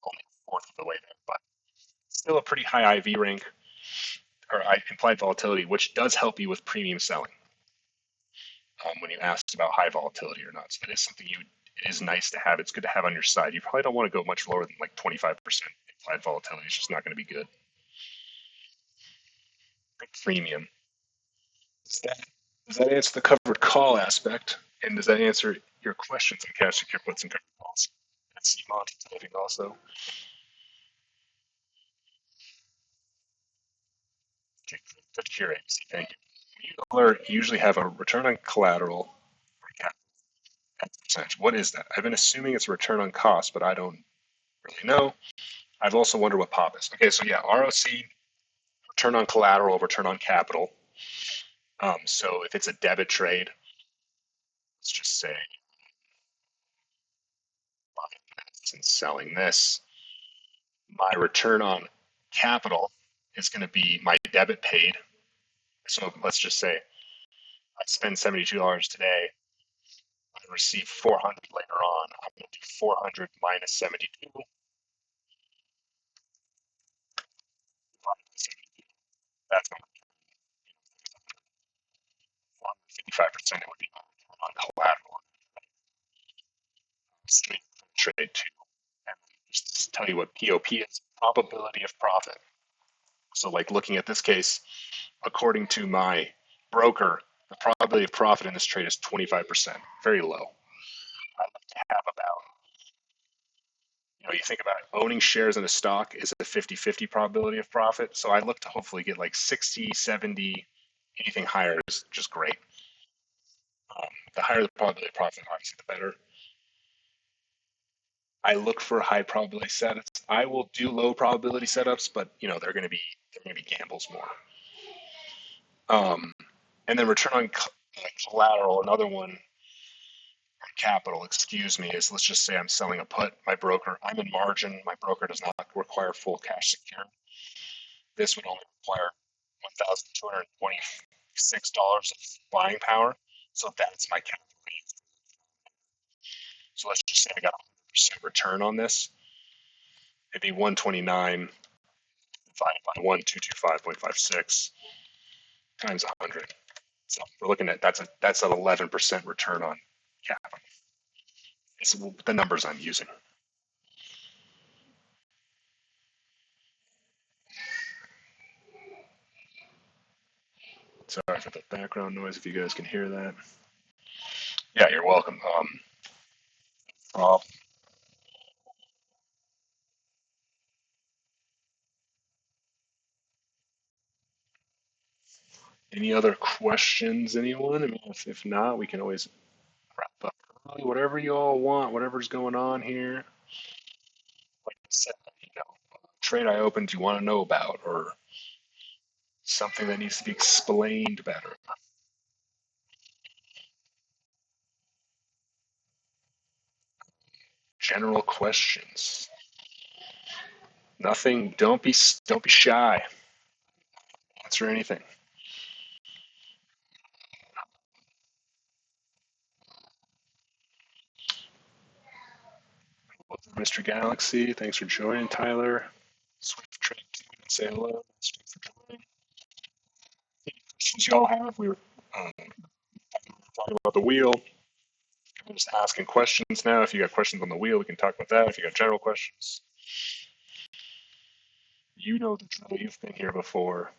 only a fourth of the way there, but still a pretty high IV rank or implied volatility, which does help you with premium selling. When you asked about high volatility or not, so it is something it is nice to have. It's good to have on your side. You probably don't want to go much lower than like 25% implied volatility. It's just not going to be good. Good premium. Does that answer the covered call aspect? And does that answer your questions on cash secure puts and covered calls? And CMOD typing also. Good to hear, ABC. Thank you. You usually have a return on collateral percentage. What is that? I've been assuming it's a return on cost, but I don't really know. I've also wondered what POP is. Okay, so yeah, ROC, return on collateral, return on capital. So if it's a debit trade, let's just say buying this and selling this, my return on capital is going to be my debit paid. So let's just say I spend $72 today, I receive 400 later on. I'm going to do 400 minus 72. That's going to be 55%. It would be on collateral. Straight trade to tell you what POP is, probability of profit. So like looking at this case, according to my broker, the probability of profit in this trade is 25%, very low. I like to have about, you think about owning shares in a stock is a 50-50 probability of profit. So I look to hopefully get like 60, 70, anything higher is just great. The higher the probability of profit, obviously, the better. I look for high probability setups. I will do low probability setups, but they're going to be gambles more. And then return on collateral, another one, capital, excuse me, is let's just say I'm selling a put. I'm in margin. My broker does not require full cash secure. This would only require $1,226 of buying power. So that's my capital. So let's just say I got 100% return on this. It'd be 129 divided by 1225.56 times 100. So we're looking at that's an 11% return on capital. It's the numbers I'm using. Sorry for the background noise if you guys can hear that. Yeah, you're welcome. Any other questions, anyone? I mean, if not, we can always wrap up early, whatever you all want, whatever's going on here. Like I said, trade I opened you want to know about, or something that needs to be explained better. General questions. Nothing. Don't be shy. Answer anything. Mr. Galaxy, thanks for joining, Tyler. Swift Trade 2 didn't say hello. Thanks for joining. Any questions y'all have? We were talking about the wheel. I'm just asking questions now. If you got questions on the wheel, we can talk about that. If you got general questions, you know the drill. You've been here before.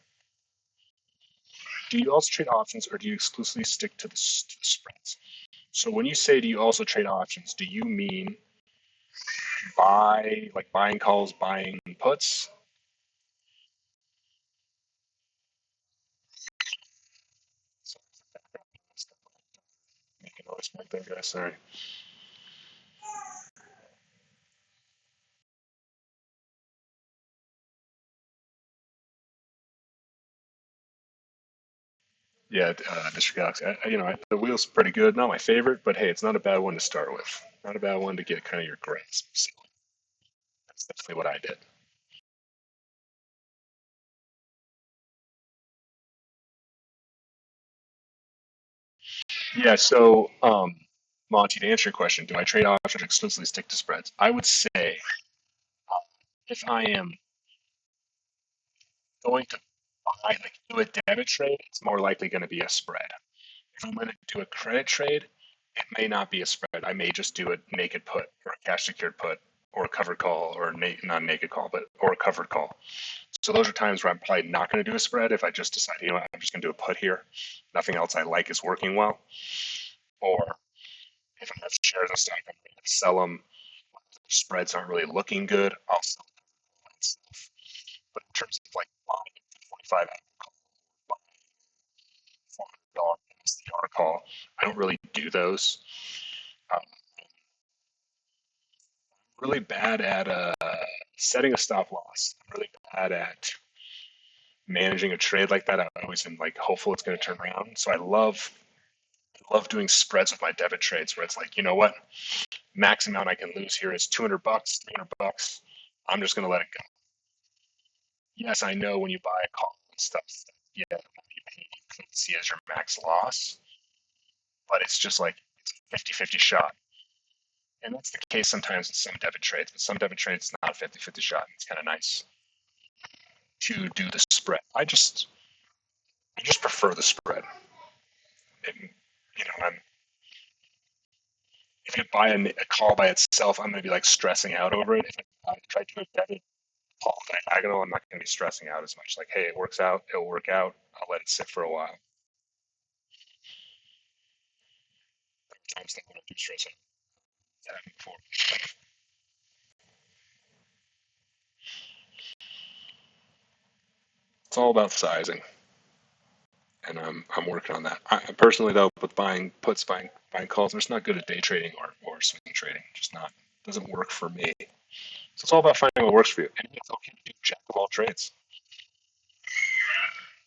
Do you also trade options, or do you exclusively stick to the spreads? So when you say do you also trade options, do you mean buying calls, buying puts? Making noise back there, guys. Sorry. Yeah, Mr. Galaxy. The wheel's pretty good. Not my favorite, but hey, it's not a bad one to start with. Not a bad one to get kind of your grasp. So that's definitely what I did. Yeah. So, Monty, to answer your question, do I trade options or exclusively stick to spreads? I would say if I am going to do a debit trade, it's more likely going to be a spread. If I'm going to do a credit trade, it may not be a spread. I may just do a naked put or a cash secured put or a covered call or not a naked call, or a covered call. So those are times where I'm probably not going to do a spread if I just decide, I'm just going to do a put here. Nothing else I like is working well. Or if I have shares of stock, I'm going to sell them. Spreads aren't really looking good. I'll sell myself. But in terms of like buying 45 $400 SDR call, I don't really do those. I'm really bad at setting a stop loss. I'm really bad at managing a trade like that. I always am like hopeful it's going to turn around. So I love doing spreads with my debit trades where it's like, you know what, max amount I can lose here is $200, $300. I'm just going to let it go. Yes, I know when you buy a call and stuff, yeah, you could see as your max loss, but it's just like it's a 50-50 shot. And that's the case sometimes in some debit trades, but some debit trades it's not a 50-50 shot. It's kind of nice to do the spread. I just prefer the spread. I'm if I buy a call by itself, I'm going to be like stressing out over it. If I do a debit call diagonal, I'm not going to be stressing out as much. Like, hey, it works out, it'll work out. I'll let it sit for a while. Sometimes I do stress out before. It's all about sizing, and I'm working on that. Personally, though, with buying puts, buying calls, I'm just not good at day trading or swing trading. Just not doesn't work for me. So it's all about finding what works for you, and it's okay to do jack of all trades.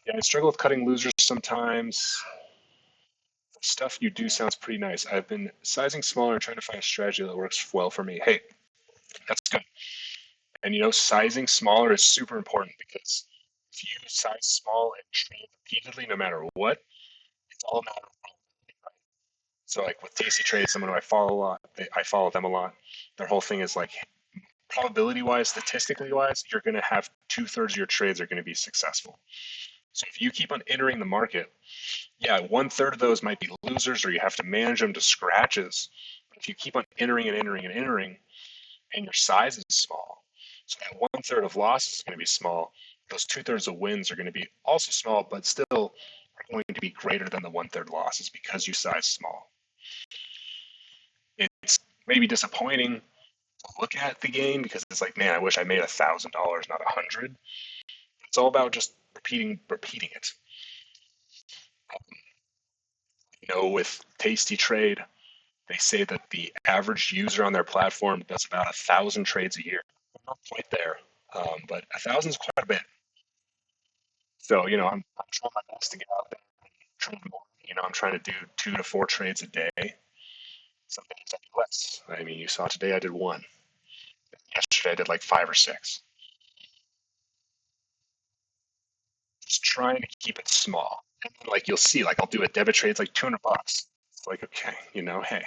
Yeah, I struggle with cutting losers sometimes. The stuff you do sounds pretty nice. I've been sizing smaller and trying to find a strategy that works well for me. Hey, that's good. And sizing smaller is super important because if you size small and trade repeatedly, no matter what, it's all a matter of probability, right? So, like with Tasty Trade, someone who I follow a lot, I follow them a lot. Their whole thing is like probability wise, statistically wise, you're going to have 2/3 of your trades are going to be successful. So if you keep on entering the market, yeah, 1/3 of those might be losers or you have to manage them to scratches. But if you keep on entering and entering and entering, and your size is small, so that 1/3 of losses is going to be small. Those 2/3 of wins are going to be also small, but still are going to be greater than the 1/3 losses because you size small. It's maybe disappointing to look at the game because it's like, man, I wish I made $1,000, not 100. It's all about just repeating it. With Tasty Trade, they say that the average user on their platform does about 1,000 trades a year. I'm not quite there, but 1,000 is quite a bit. So I'm trying my best to get out there and trade more. I'm trying to do 2 to 4 trades a day. Some days I do less. I mean, you saw today I did 1. Yesterday I did like 5 or 6. Just trying to keep it small. And then, like you'll see, like I'll do a debit trade, it's like $200. It's like, okay, hey,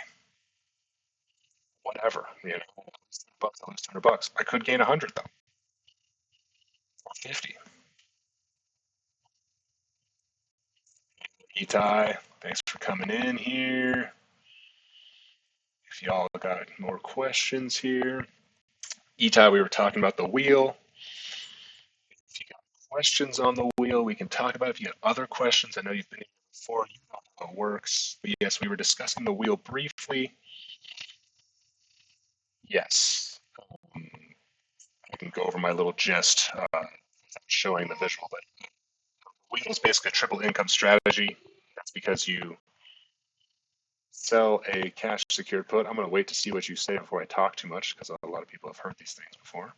whatever. $200, I lose $200. I could gain 100 though, or 50. Itai, thanks for coming in here. If y'all got more questions here. Itai, we were talking about the wheel. If you got questions on the wheel, we can talk about it. If you got other questions, I know you've been here before, you know how it works. But yes, we were discussing the wheel briefly. Yes. I can go over my little gist showing the visual, but the wheel is basically a triple income strategy. That's because you sell a cash secured put. I'm going to wait to see what you say before I talk too much because a lot of people have heard these things before.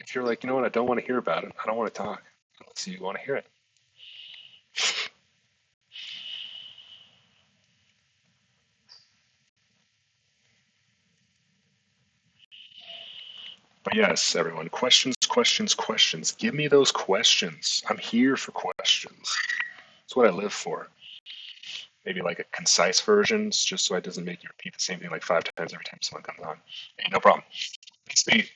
If you're like, you know what, I don't want to hear about it, I don't want to talk unless you want to hear it. But yes, everyone, questions, questions, questions. Give me those questions. I'm here for questions. That's what I live for. Maybe like a concise version, just so it doesn't make you repeat the same thing like 5 times every time someone comes on. Hey, no problem. Basically,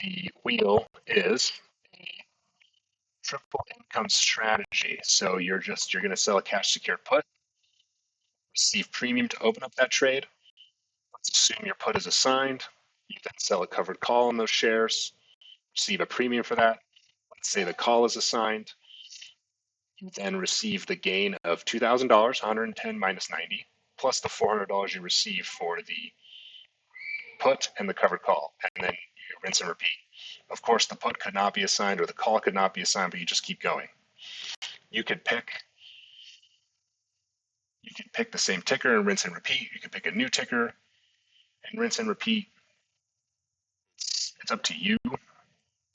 the wheel is a triple income strategy. So you're going to sell a cash secured put, receive premium to open up that trade. Let's assume your put is assigned. You then sell a covered call on those shares, receive a premium for that. Let's say the call is assigned. You then receive the gain of $2,000, 110 minus 90, plus the $400 you receive for the put and the covered call, and then you rinse and repeat. Of course, the put could not be assigned or the call could not be assigned, but you just keep going. You could pick the same ticker and rinse and repeat. You could pick a new ticker and rinse and repeat. It's up to you.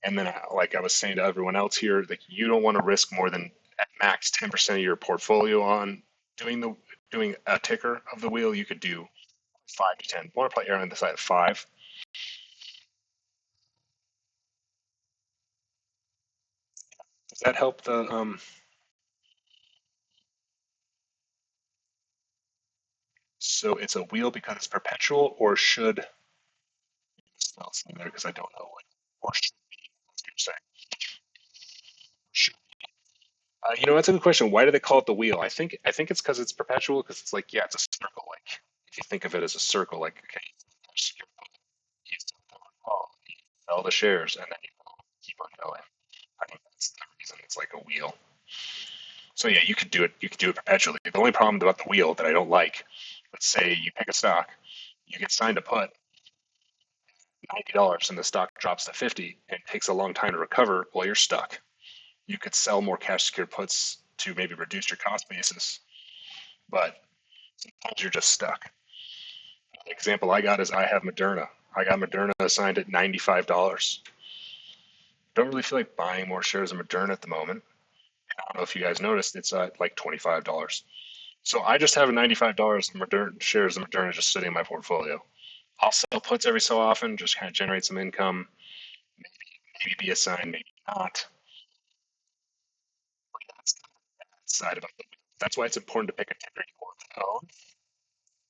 And then, like I was saying to everyone else here, like you don't want to risk more than at max 10% of your portfolio on doing a ticker of the wheel. You could do 5 to 10. Want to play air on the side of 5. Does that help the So it's a wheel because it's perpetual, or should spell something there because I don't know what or should be. That's what you're saying. Should be. That's a good question. Why do they call it the wheel? I think it's because it's perpetual. Because it's like, yeah, it's a circle. Like if you think of it as a circle, like okay, you sell the shares and then you keep on going. I think that's the reason it's like a wheel. So yeah, you could do it. You could do it perpetually. The only problem about the wheel that I don't like, let's say you pick a stock, you get signed a put, $90, and the stock drops to 50, and it takes a long time to recover. Well, you're stuck. You could sell more cash secured puts to maybe reduce your cost basis, but sometimes you're just stuck. The example I got is I have Moderna. I got Moderna assigned at $95. Don't really feel like buying more shares of Moderna at the moment. I don't know if you guys noticed, it's at like $25. So I just have $95 of Moderna shares of Moderna just sitting in my portfolio. I'll sell puts every so often, just kind of generate some income, maybe be assigned, maybe not. That's the bad side about the wheel. That's why it's important to pick a ticker you want to own,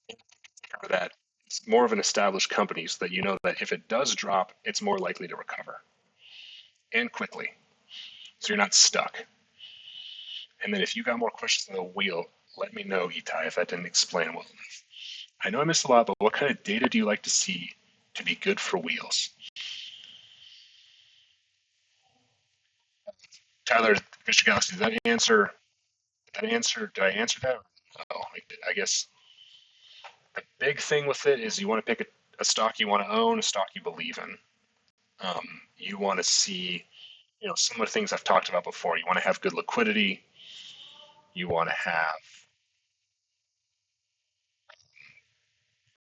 and a ticker that is more of an established company so that you know that if it does drop, it's more likely to recover and quickly. So you're not stuck. And then if you got more questions on the wheel, let me know, Itai, if that didn't explain well enough. I know I missed a lot, but what kind of data do you like to see to be good for wheels? Tyler, Mr. Galaxy, did I answer that? Oh, I guess the big thing with it is you want to pick a stock you want to own, a stock you believe in. You want to see, some of the things I've talked about before. You want to have good liquidity. You want to have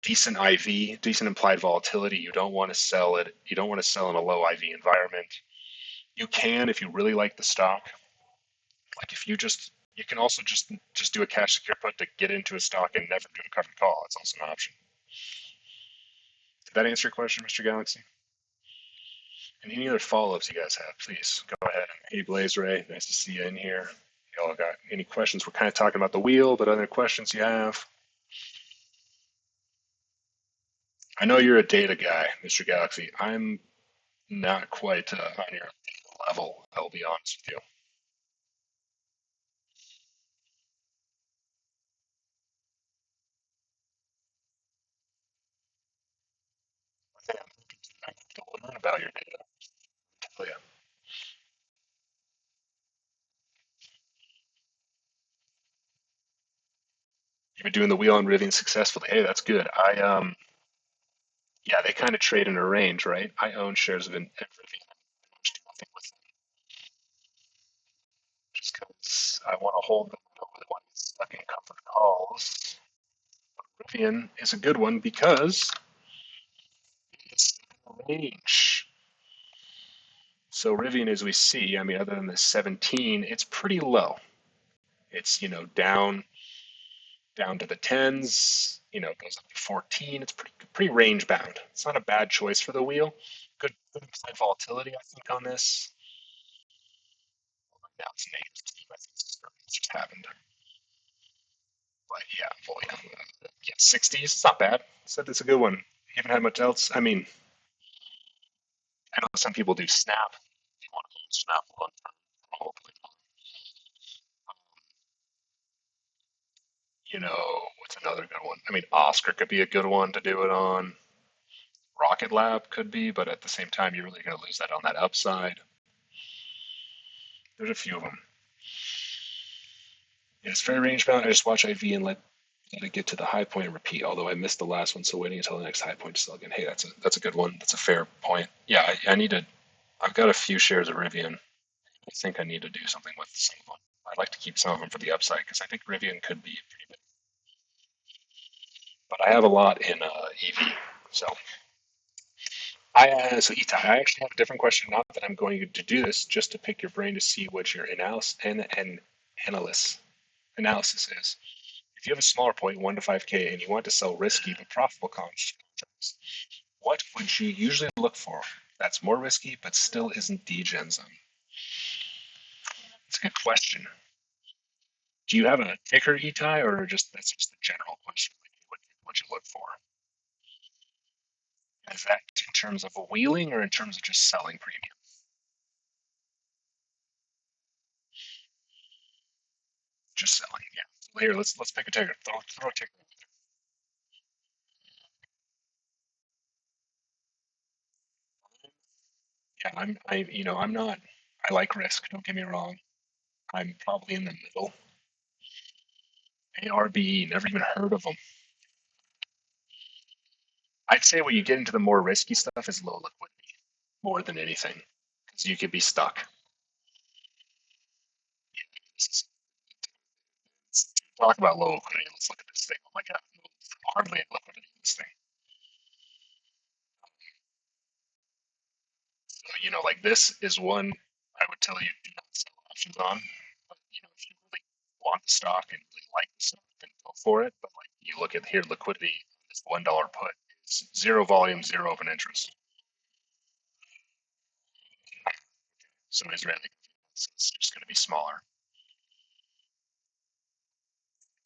decent IV, decent implied volatility. You don't want to sell it. You don't want to sell in a low IV environment. You can if you really like the stock. Like if you can also just do a cash secure put to get into a stock and never do a covered call. It's also an option. Did that answer your question, Mr. Galaxy? And any other follow-ups you guys have, please go ahead. Hey, Blaze Ray, nice to see you in here. Y'all got any questions? We're kind of talking about the wheel, but other questions you have? I know you're a data guy, Mr. Galaxy. I'm not quite on your level, I'll be honest with you. I have to learn about your data. Tell you. You've been doing the wheel on Rivian successfully. Hey, that's good. Yeah, they kind of trade in a range, right? I own shares of Rivian. I do nothing with them just because I want to hold them. I don't really want to get stuck in comfort calls. Rivian is a good one because it's in a range. So Rivian, as we see, I mean, other than the 17, it's pretty low. It's down to the tens. Goes up to 14. It's pretty range bound. It's not a bad choice for the wheel. Good implied volatility, I think, on this. Now it's negative. I think it's just happened. But yeah, volume. Yeah, 60s. It's not bad. Said it's a good one. You haven't had much else. I mean, I know some people do Snap. If you want to hold Snap long term, probably. What's another good one? I mean, Oscar could be a good one to do it on. Rocket Lab could be, but at the same time, you're really going to lose that on that upside. There's a few of them. Yeah, it's very range bound. I just watch IV and let it get to the high point and repeat. Although I missed the last one, so waiting until the next high point to sell again. Hey, that's a good one. That's a fair point. Yeah, I need to. I've got a few shares of Rivian. I think I need to do something with some of them. I'd like to keep some of them for the upside because I think Rivian could be pretty big. But I have a lot in EV, so Itai, I actually have a different question. Not that I'm going to do this, just to pick your brain to see what your analysis is. If you have a smaller point, 1 to 5K, and you want to sell risky but profitable contracts, what would you usually look for that's more risky but still isn't degen zone? It's a good question. Do you have a ticker, Itai, or that's just the general question? Like, what you look for? Is that in terms of a wheeling or in terms of just selling premium? just selling. Yeah. So here, let's pick a ticker. Throw a ticker. Yeah, I'm not. I like risk. Don't get me wrong. I'm probably in the middle. ARB, never even heard of them. I'd say when you get into the more risky stuff is low liquidity more than anything, because you could be stuck. Talk about low liquidity. Let's look at this thing. Oh my god, hardly any liquidity in this thing. So, like this is one I would tell you do not sell options on. But if you really want the stock and really like the stock, then go for it. But like you look at here, liquidity, this $1 put is zero volume, zero open interest. So Israeli, it's just going to be smaller.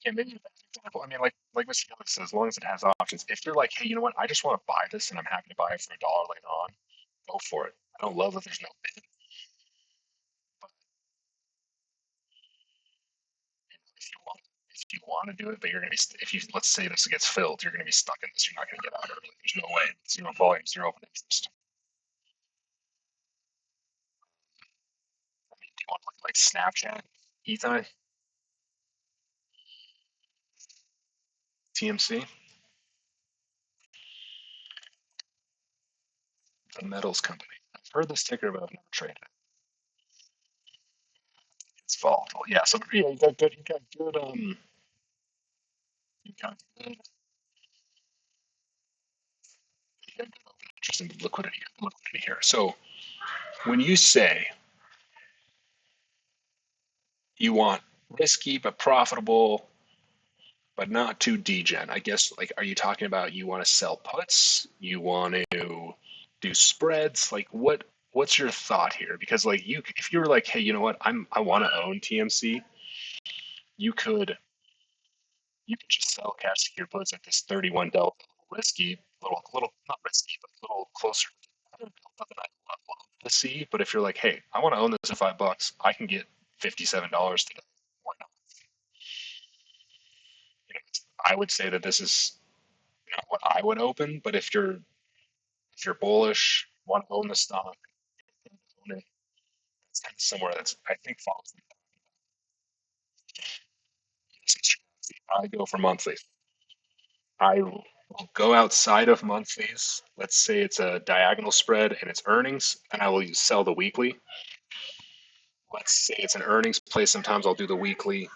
Yeah, maybe a bad example. I mean, like Mr. Gillis says, as long as it has options. If you're like, hey, you know what? I just want to buy this, and I'm happy to buy it for $1 later on. Go for it. I don't love that there's no bid, but if you want to do it, but you're gonna be if you let's say this gets filled, you're gonna be stuck in this. You're not gonna get out early. There's no way. Zero volume, zero open interest. I mean, do you want to look at like Snapchat, Ethan, TMC, the metals company? I've heard this ticker, but I've never traded it. It's volatile. Yeah. So yeah, you got good. You got good. You got good. You got good open interest in liquidity here. So when you say you want risky but profitable, but not too degen. I guess, like, are you talking about you want to sell puts? You want to do spreads? Like, what's your thought here? Because like if you were like, hey, you know what, I want to own TMC, you could just sell cash secure puts at this 31 delta, risky, little not risky, but a little closer to the delta than I love to see. But if you're like, hey, I want to own this at $5, I can get $57 today. Why not? You know, I would say that this is not what I would open, but if you're bullish, want to own the stock, own it, it's kind of somewhere that's I think follows the strategy. I go for monthlies. I will go outside of monthlies. Let's say it's a diagonal spread and it's earnings, and I will sell the weekly. Let's say it's an earnings play. Sometimes I'll do the weekly.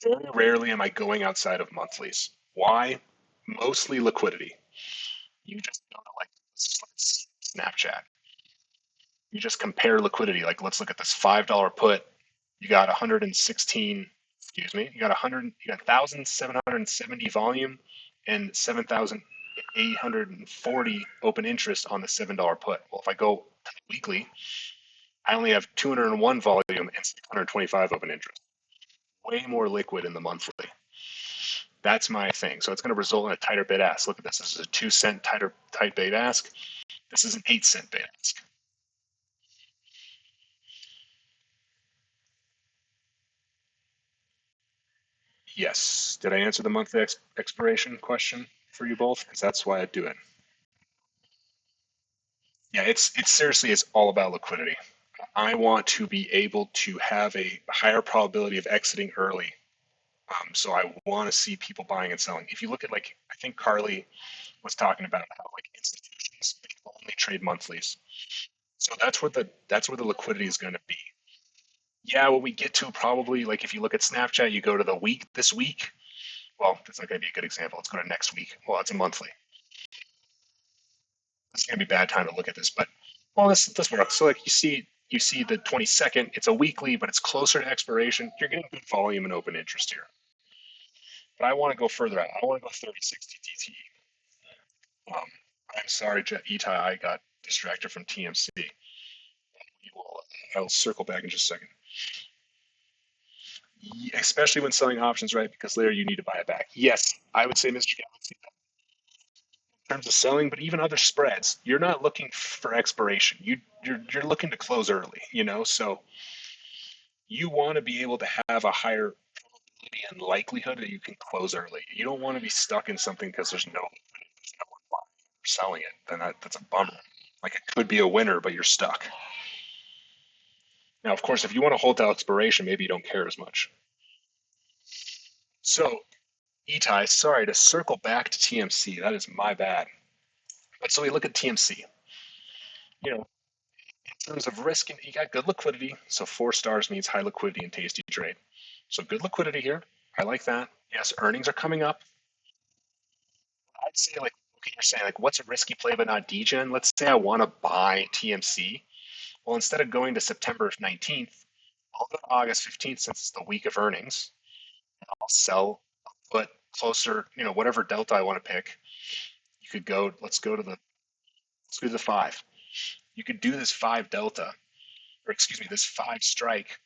Very rarely am I going outside of monthlies. Why? Mostly liquidity. You just don't know, like, Snapchat. You just compare liquidity. Like, let's look at this $5 put. You got 116. Excuse me. You got 1,770 volume and 7,840 open interest on the $7 put. Well, if I go weekly, I only have 201 volume and 625 open interest. Way more liquid in the monthly. That's my thing. So it's going to result in a tighter bid ask. Look at this. This is a 2 cent tight bid ask. This is an 8 cent bid ask. Yes. Did I answer the monthly expiration question for you both? Because that's why I do it. Yeah, it's seriously, it's all about liquidity. I want to be able to have a higher probability of exiting early. So I want to see people buying and selling. If you look at, like, I think Carly was talking about how like institutions they only trade monthlies. So that's where the liquidity is going to be. Yeah, what we get to probably, like, if you look at Snapchat, you go to the week this week. Well, that's not going to be a good example. Let's go to next week. Well, it's a monthly. It's going to be a bad time to look at this, but well, this works. So like you see the 22nd. It's a weekly, but it's closer to expiration. You're getting good volume and open interest here. But I want to go further out. I want to go 3060 DTE. I'm sorry, Itai, I got distracted from TMC. I'll circle back in just a second. Especially when selling options, right? Because later you need to buy it back. Yes, I would say, Mr. Galaxy, terms of selling, but even other spreads, you're not looking for expiration. You're looking to close early, so you want to be able to have a higher probability and likelihood that you can close early. You don't want to be stuck in something because there's no one buying or selling it. Then that's a bummer. Like it could be a winner, but you're stuck. Now, of course, if you want to hold till expiration, maybe you don't care as much. So, Itai, sorry to circle back to TMC. That is my bad. But so we look at TMC. You know, in terms of risk, you got good liquidity. So 4 stars means high liquidity and tasty trade. So good liquidity here. I like that. Yes, earnings are coming up. I'd say like, okay, you're saying like, what's a risky play but not degen? Let's say I want to buy TMC. Well, instead of going to September 19th, I'll go to August 15th since it's the week of earnings. I'll sell, I'll put closer, whatever delta I want to pick. You could go, let's go to the 5. You could do this 5 delta, or excuse me, this 5 strike,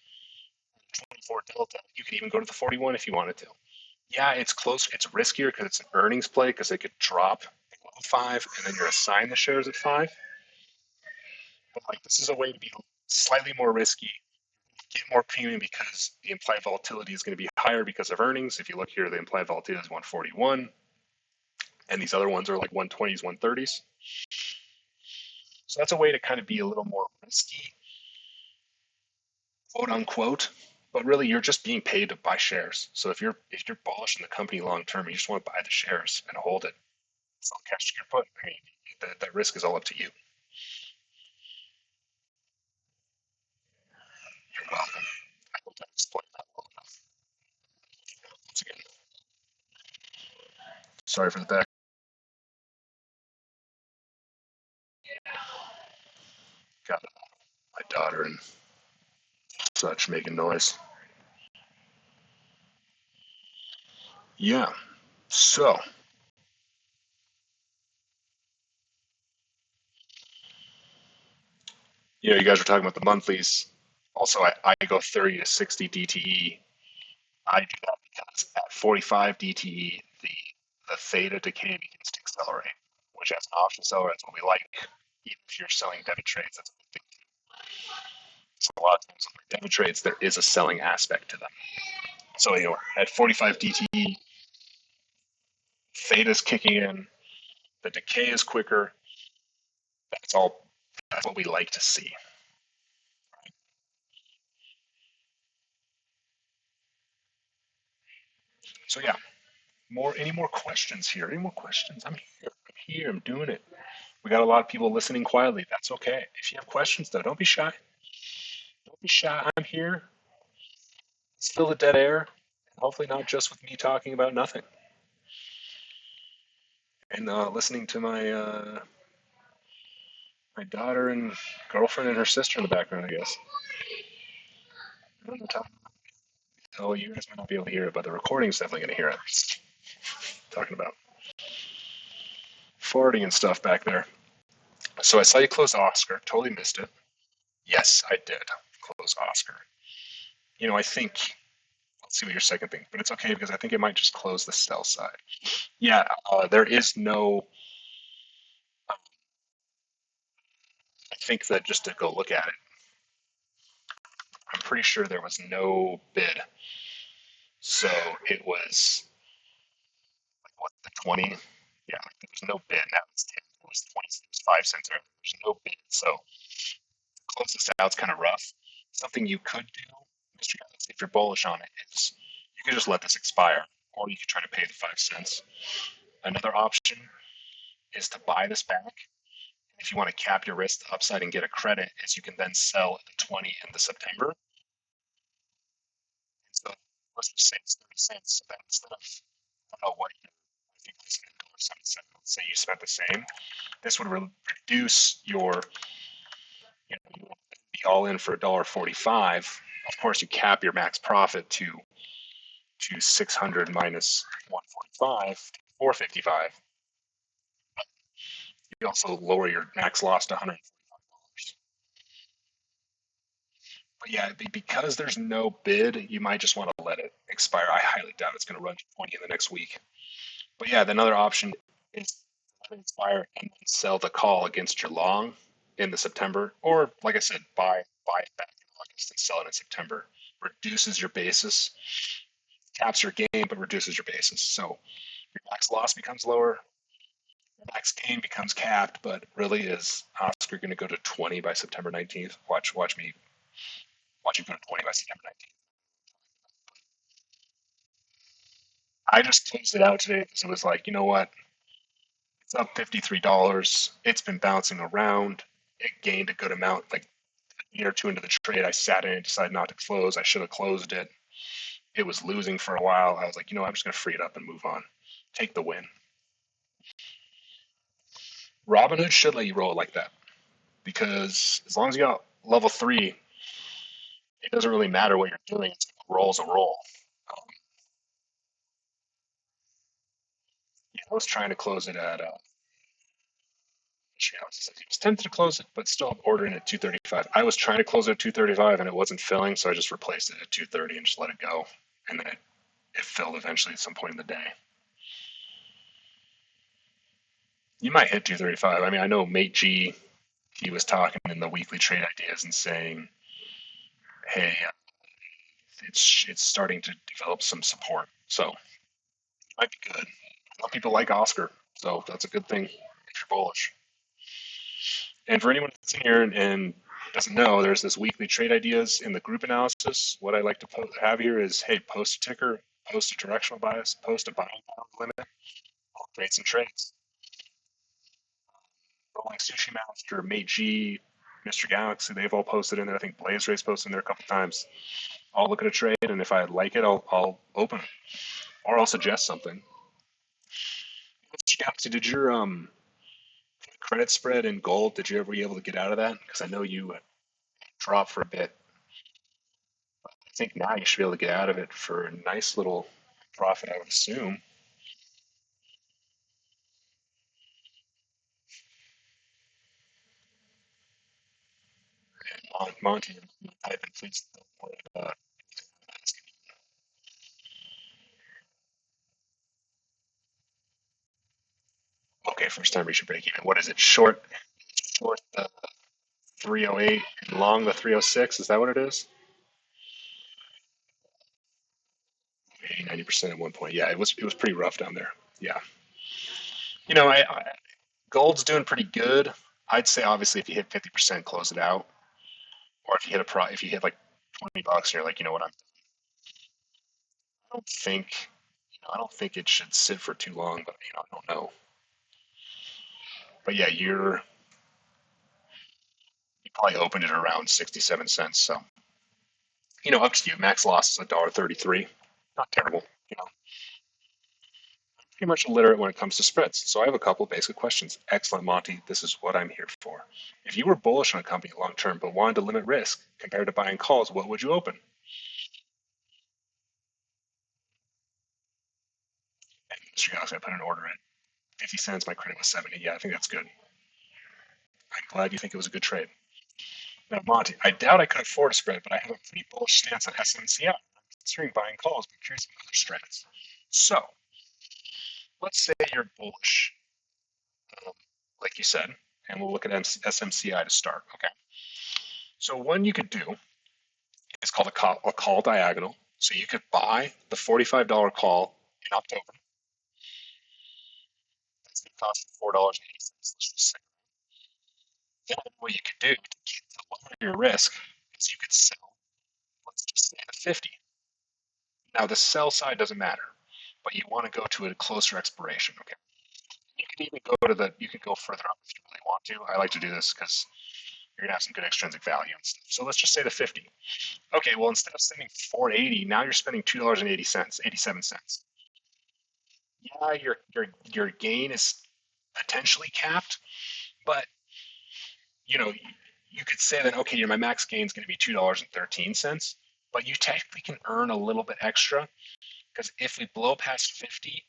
24 delta. You could even go to the 41 if you wanted to. Yeah, it's close. It's riskier because it's an earnings play because they could drop below 5 and then you're assigned the shares at 5. But like this is a way to be slightly more risky, get more premium because the implied volatility is going to be higher because of earnings. If you look here, the implied volatility is 141, and these other ones are like 120s, 130s. So that's a way to kind of be a little more risky, quote unquote. But really, you're just being paid to buy shares. So if you're bullish in the company long term, you just want to buy the shares and hold it. It's all cash your put. I mean, that risk is all up to you. You're welcome. I hope I explained that well enough. Once again, sorry for the back. Got my daughter and such making noise. Yeah. So, you guys were talking about the monthlies. Also, I go 30 to 60 DTE. I do that because at 45 DTE, the theta decay begins to accelerate, which as an option seller, that's what we like. Even if you're selling debit trades, that's a good thing. So a lot of times on debit trades, there is a selling aspect to them. So at 45 DTE, theta's kicking in, the decay is quicker. That's what we like to see. So yeah, any more questions here? Any more questions? I'm here. I'm doing it. We got a lot of people listening quietly. That's okay. If you have questions, though, don't be shy. Don't be shy. I'm here. Let's fill the dead air. Hopefully, not just with me talking about nothing and listening to my daughter and girlfriend and her sister in the background. I guess. Oh, you guys might not be able to hear it, but the recording's definitely going to hear it. Talking about farting and stuff back there. So I saw you close Oscar. Totally missed it. Yes, I did close Oscar. I think. Let's see what your second thing, but it's okay because I think it might just close the sell side. Yeah, there is no. I think that just to go look at it, I'm pretty sure there was no bid. So it was like what the 20. Yeah, there was no bid. Now it's 10. It was 20. It was 5 cents earlier. There's no bid. So close this out. It's kind of rough. Something you could do, Mr. Ellis, if you're bullish on it, is you could just let this expire, or you could try to pay the 5 cents. Another option is to buy this back. If you want to cap your risk upside and get a credit, is you can then sell at the 20 in the September. So let's just say it's 30 cents. So then instead of, I don't know what I think this is let's say you spent the same, this would reduce your, you would be all in for $1.45. Of course, you cap your max profit to 600 minus 145, 455. You also lower your max loss to $145. But yeah, because there's no bid, you might just want to let it expire. I highly doubt it's going to run to 20 in the next week. But yeah, another option is expire and then sell the call against your long in the September, or like I said, buy it back in August and sell it in September. Reduces your basis, caps your gain, but reduces your basis. So your max loss becomes lower, your max gain becomes capped, but really is Oscar going to go to 20 by September 19th? Watch you go to 20 by September 19th. I just closed it out today because it was like, you know what? It's up $53. It's been bouncing around. It gained a good amount, like a year or two into the trade. I sat in and decided not to close. I should have closed it. It was losing for a while. I was like, you know what? I'm just going to free it up and move on. Take the win. Robinhood should let you roll it like that because as long as you got level 3, it doesn't really matter what you're doing. It's a roll's a roll. Um, yeah, I was trying to close it at he was tempted to close it, but still ordering at 235. I was trying to close it at 235 and it wasn't filling, so I just replaced it at 230 and just let it go. And then it filled eventually at some point in the day. You might hit 235. I mean, I know Mate G, he was talking in the weekly trade ideas and saying, hey, it's starting to develop some support. So it might be good. A lot of people like Oscar, so that's a good thing if you're bullish. And for anyone that's in here and doesn't know, there's this weekly trade ideas in the group analysis. What I like to have here is, hey, post a ticker, post a directional bias, post a buying power limit, I'll create some trades. Rolling Sushi Master, Meiji, Mr. Galaxy, they've all posted in there. I think Blaze Race posted in there a couple times. I'll look at a trade, and if I like it, I'll open it, or I'll suggest something. Mr. Galaxy, did your credit spread in gold? Did you ever be able to get out of that? Because I know you dropped for a bit. I think now you should be able to get out of it for a nice little profit, I would assume. And Monty, type in please. Okay, first time reaching break even. What is it? Short the 308 and long the 306. Is that what it is? 90% at one point. Yeah, it was pretty rough down there. Yeah. Gold's doing pretty good. I'd say obviously if you hit 50%, close it out. Or if you hit like $20 and you're like, you know what, I don't think I don't think it should sit for too long, but I don't know. But yeah, you probably opened it around 67 cents. So, up to you. Max loss is $1.33. Not terrible. Pretty much illiterate when it comes to spreads. So I have a couple of basic questions. Excellent, Monty. This is what I'm here for. If you were bullish on a company long term but wanted to limit risk compared to buying calls, what would you open? And Mr. Galaxy, I put an order in. 50 cents, my credit was 70. Yeah, I think that's good. I'm glad you think it was a good trade. Now, Monty, I doubt I could afford a spread, but I have a pretty bullish stance on SMCI. I'm considering buying calls, but curious about other strats. So, let's say you're bullish, um, like you said, and we'll look at SMCI to start. Okay. So, one you could do is called a call diagonal. So, you could buy the $45 call in October. That's going to cost you $4.80. Let's just say. Then, what you could do to lower your risk is you could sell, let's just say, at 50. Now, the sell side doesn't matter, but you want to go to a closer expiration. Okay. You could even you could go further up if you really want to. I like to do this because you're gonna have some good extrinsic value and stuff. So let's just say the 50. Okay, well instead of spending 480, now you're spending $2.80, 87 cents. Yeah, your gain is potentially capped, but you know you could say that okay, my max gain is going to be $2.13, but you technically can earn a little bit extra because if we blow past 50,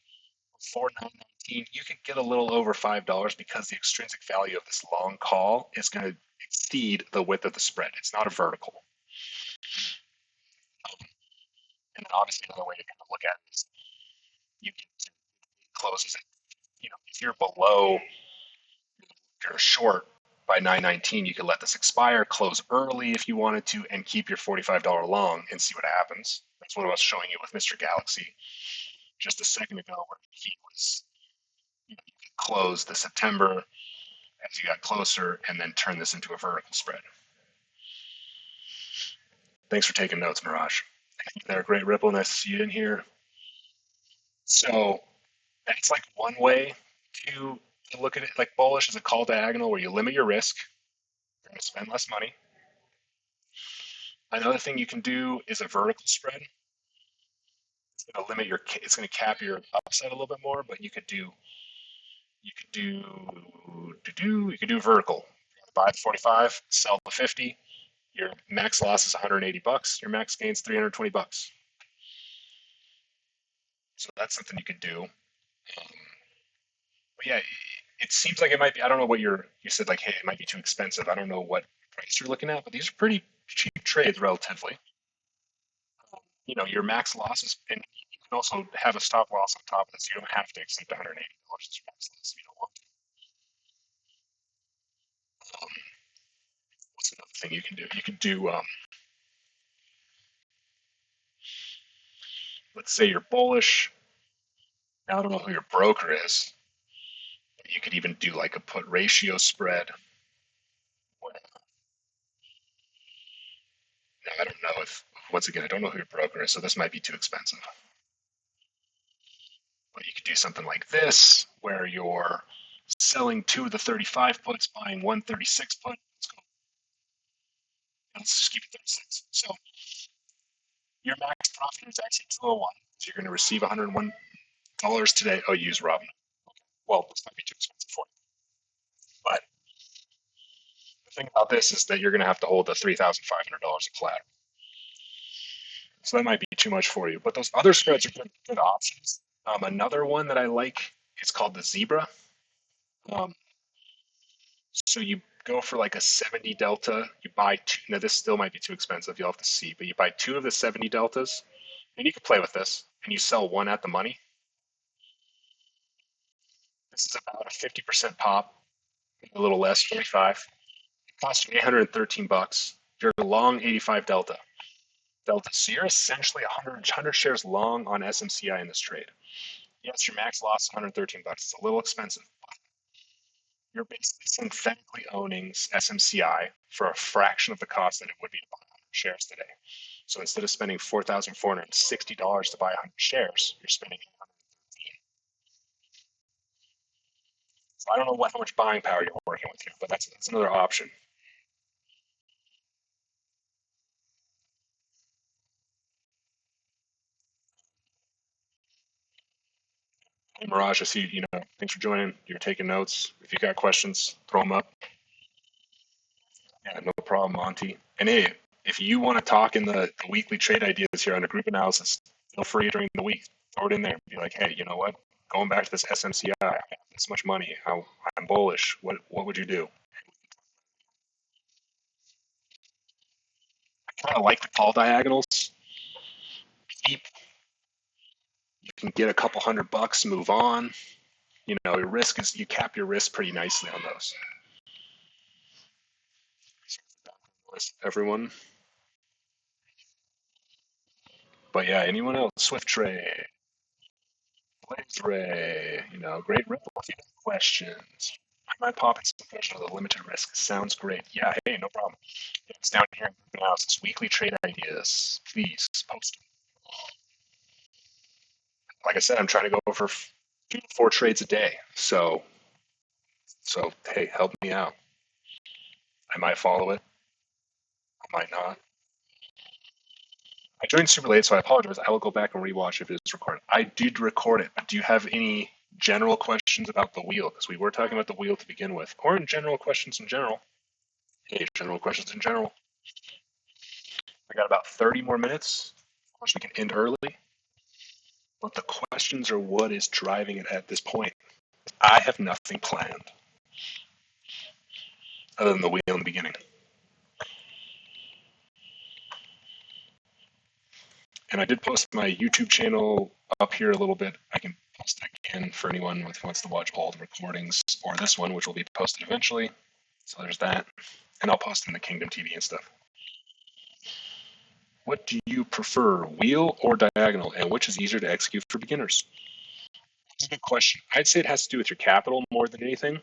4,919, you could get a little over $5 because the extrinsic value of this long call is going to exceed the width of the spread. It's not a vertical. And then obviously another way to kind of look at it is you get to closes at if you're below, if you're short by 919, you could let this expire, close early if you wanted to, and keep your $45 long and see what happens. That's what I was showing you with Mr. Galaxy just a second ago, where he was closed the September as you got closer and then turn this into a vertical spread. Thanks for taking notes, Mirage. They're a great Ripple. Nice to see you in here. So that's like one way to look at it. Like bullish is a call diagonal where you limit your risk. You're going to spend less money. Another thing you can do is a vertical spread. It's going to limit your. It's going to cap your upside a little bit more, but you could do vertical. Buy the 45, sell the 50. Your max loss is 180 bucks. Your max gain's 320 bucks. So that's something you could do. But yeah, it seems like it might be. I don't know what you said. Like, hey, it might be too expensive. I don't know what price you're looking at, but these are pretty cheap trades relatively. Your max losses, and you can also have a stop loss on top of this. You don't have to accept $180 as your max loss if you don't want to. What's another thing you can do? You can do, let's say you're bullish. Now, I don't know who your broker is, but you could even do like a put ratio spread. Now, I don't know if, once again, I don't know who your broker is, so this might be too expensive. But you could do something like this, where you're selling 2 of the 35 puts, buying 136 put. Let's just keep it 36. So your max profit is actually 201. So you're going to receive $101 today. Oh, use Robin. Well, this might be too expensive for you. But the thing about this is that you're going to have to hold the $3,500 of collateral. So that might be too much for you. But those other spreads are good options. Another one that I like is called the Zebra. So you go for like a 70 delta. You buy two. Now, this still might be too expensive. You'll have to see. But you buy 2 of the 70 deltas, and you can play with this. And you sell 1 at the money. This is about a 50% pop, a little less, 45. It costs you 813 bucks. You're long 85 delta. So you're essentially 100 shares long on SMCI in this trade. Yes, your max loss is 113 bucks. It's a little expensive. But you're basically synthetically owning SMCI for a fraction of the cost that it would be to buy 100 shares today. So instead of spending $4,460 to buy 100 shares, you're spending 813. So I don't know how much buying power you're working with here, but that's another option. Hey, Mirage, I see, thanks for joining. You're taking notes. If you got questions, throw them up. Yeah, no problem, Monty. And hey, if you want to talk in the weekly trade ideas here on a group analysis, feel free during the week. Throw it in there. Be like, hey, you know what? Going back to this SMCI, I have this much money. I'm bullish. What would you do? I kind of like the call diagonals. Deep. You can get a couple $100, move on. Your risk is, you cap your risk pretty nicely on those. Everyone. But yeah, anyone else? Swift Trade, Blaze Ray, great Ripple. If you have questions, I might pop in some questions of the limited risk. Sounds great. Yeah, hey, no problem. It's down here in the analysis. Weekly trade ideas. Please post them. Like I said, I'm trying to go for 2 to 4 trades a day. So hey, help me out. I might follow it. I might not. I joined super late, so I apologize. I will go back and rewatch if it's recorded. I did record it, but do you have any general questions about the wheel? Because we were talking about the wheel to begin with, or in general questions in general. Hey, general questions in general. I got about 30 more minutes. Of course, we can end early. But the questions are what is driving it at this point. I have nothing planned other than the wheel in the beginning. And I did post my YouTube channel up here a little bit. I can post it again for anyone who wants to watch old recordings, or this one, which will be posted eventually. So there's that. And I'll post in the Kingdom TV and stuff. What do you prefer, wheel or diagonal, and which is easier to execute for beginners? That's a good question. I'd say it has to do with your capital more than anything.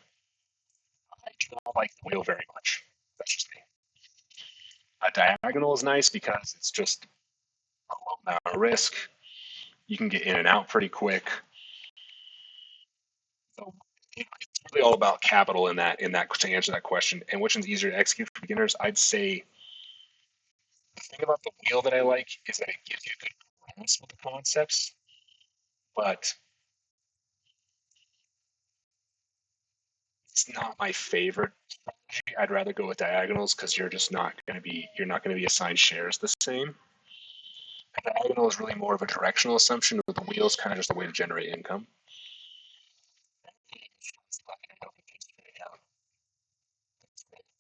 I do not like the wheel very much. That's just me. A diagonal is nice because it's just a low amount of risk. You can get in and out pretty quick. So it's really all about capital in that to answer that question. And which one's easier to execute for beginners? I'd say the thing about the wheel that I like is that it gives you a good grasp of the concepts, but it's not my favorite strategy. I'd rather go with diagonals because you're not going to be assigned shares the same. A diagonal is really more of a directional assumption, with the wheel is kind of just a way to generate income.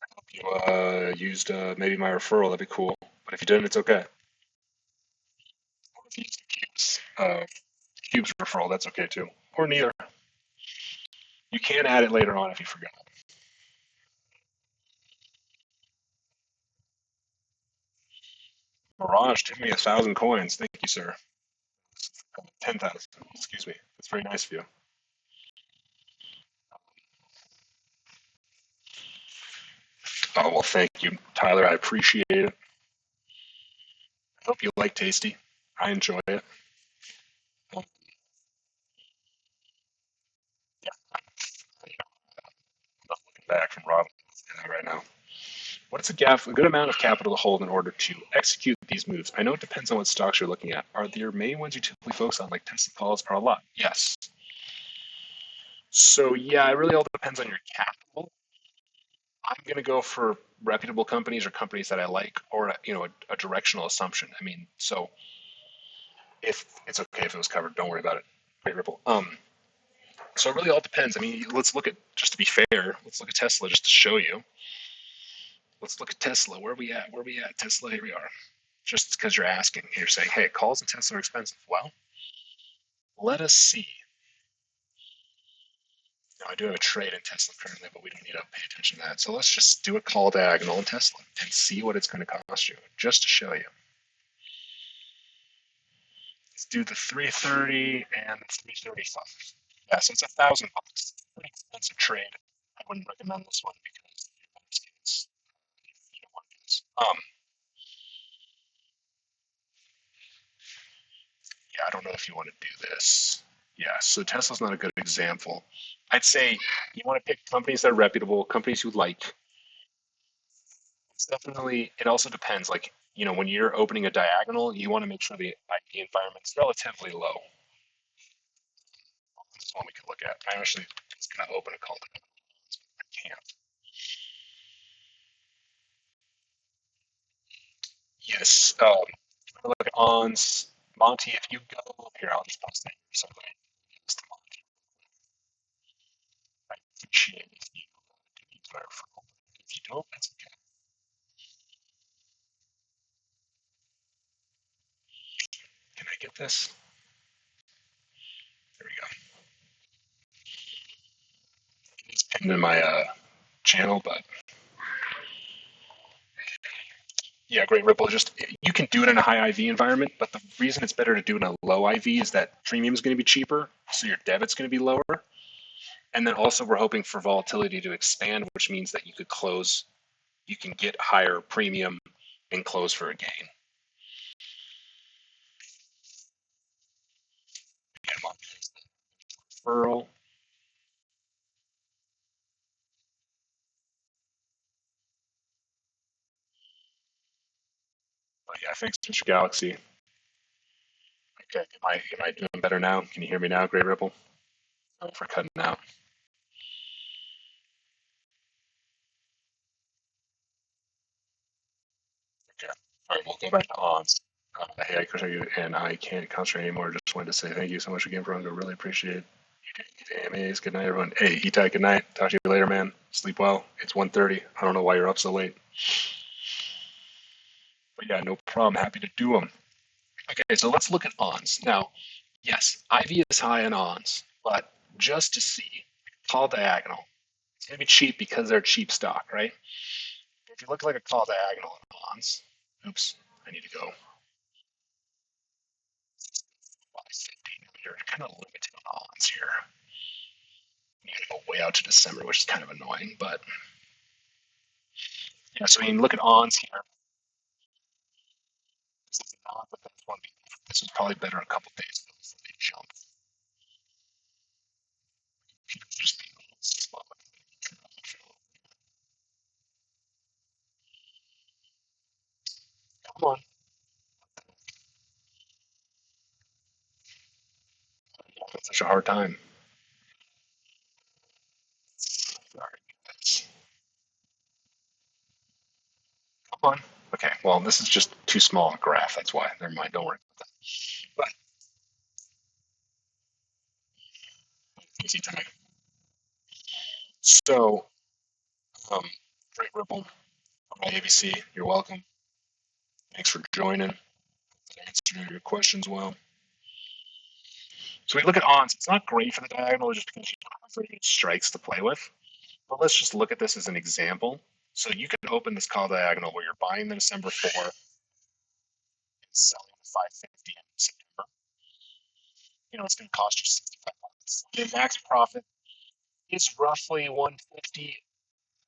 I hope you used maybe my referral. That'd be cool. But if you didn't, it's okay. Or if you used Cube's referral, that's okay too. Or neither. You can add it later on if you forgot. Mirage, give me 1,000 coins. Thank you, sir. 10,000. Excuse me. That's very nice of you. Oh, well, thank you, Tyler. I appreciate it. I hope you like Tasty. I enjoy it. Yeah, I'm not looking back from Rob right now. What's a good amount of capital to hold in order to execute these moves? I know it depends on what stocks you're looking at. Are there main ones you typically focus on, like Tesla calls, are a lot? Yes. So yeah, it really all depends on your capital. I'm going to go for reputable companies or companies that I like, or a directional assumption. I mean, so if it's okay if it was covered, don't worry about it. Great Ripple. So it really all depends. I mean, let's look at, just to be fair, let's look at Tesla just to show you. Let's look at Tesla. Where are we at? Where are we at? Tesla, here we are. Just because you're asking, you're saying, hey, calls and Tesla are expensive. Well, let us see. Now, I do have a trade in Tesla currently, but we don't need to pay attention to that. So let's just do a call diagonal in Tesla and see what it's going to cost you, just to show you. Let's do the 330 and the 335. Yeah, so it's $1,000. Pretty expensive trade. I wouldn't recommend this one because you don't want this. Yeah, I don't know if you want to do this. Yeah, so Tesla's not a good example. I'd say you want to pick companies that are reputable, companies you like. It's definitely, it also depends. Like, when you're opening a diagonal, you want to make sure the IP environment's relatively low. This is one we could look at. I actually was going to open a call diagonal, but I can't. Yes, look at ONS. Monty, if you go here, I'll just post that here. So go ahead and use the Monty. I appreciate if you do use my referral. If you don't, that's okay. Can I get this? There we go. It's pinned in my channel, but yeah, Great Ripple. Just you can do it in a high IV environment, but the reason it's better to do it in a low IV is that premium is going to be cheaper, so your debit's going to be lower, and then also we're hoping for volatility to expand, which means that you can get higher premium and close for a gain. Referral. But yeah, thanks, Mr. Galaxy. Okay, am I doing better now? Can you hear me now, Great Ripple? Oh, for cutting out. Okay. All right, we'll go back to odds. Hey, I can show you, and I can't concentrate anymore. Just wanted to say thank you so much again, everyone. I really appreciate it. AMAs. Good night, everyone. Hey, Itai, good night. Talk to you later, man. Sleep well. It's 1:30. I don't know why you're up so late. But yeah, no problem. Happy to do them. Okay, so let's look at ONS. Now, Yes, IV is high in ons, but just to see, call diagonal. It's going to be cheap because they're cheap stock, right? If you look like a call diagonal in ons, oops, I need to go 550. You're kind of limited on ons here. You got to go way out to December, which is kind of annoying, but yeah. So you can look at ons here. This is not the best one. This was probably better a couple days ago before they jumped. Just being a little slow. Come on. It's such a hard time. Sorry. Come on. Okay, well, this is just too small a graph. That's why. Never mind. Don't worry about that. But easy time. So, um, Great Ripple, ABC, you're welcome. Thanks for joining. I answered your questions well. So we look at ons. It's not great for the diagonal just because you don't have very good strikes to play with. But let's just look at this as an example. So you can open this call diagonal where you're buying the December 4 and selling the 550 in September. It's going to cost you 65 bucks. Your max profit is roughly 150.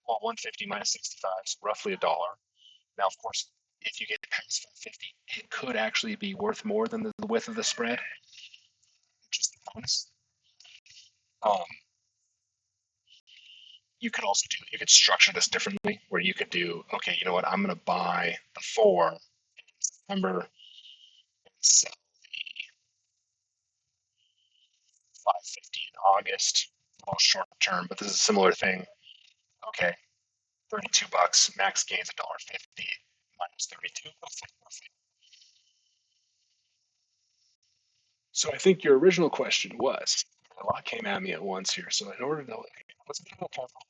Well, 150 minus 65 is roughly a dollar. Now, of course, if you get past 550, it could actually be worth more than the width of the spread. Just a bonus. Um, you could structure this differently where you could do, okay, you know what, I'm going to buy the 4 in September and sell the 550 in August. A little short term, but this is a similar thing. Okay, 32 bucks, max gains $1.50 minus 32. So I think your original question was, a lot came at me at once here. So in order to, what's the total capital?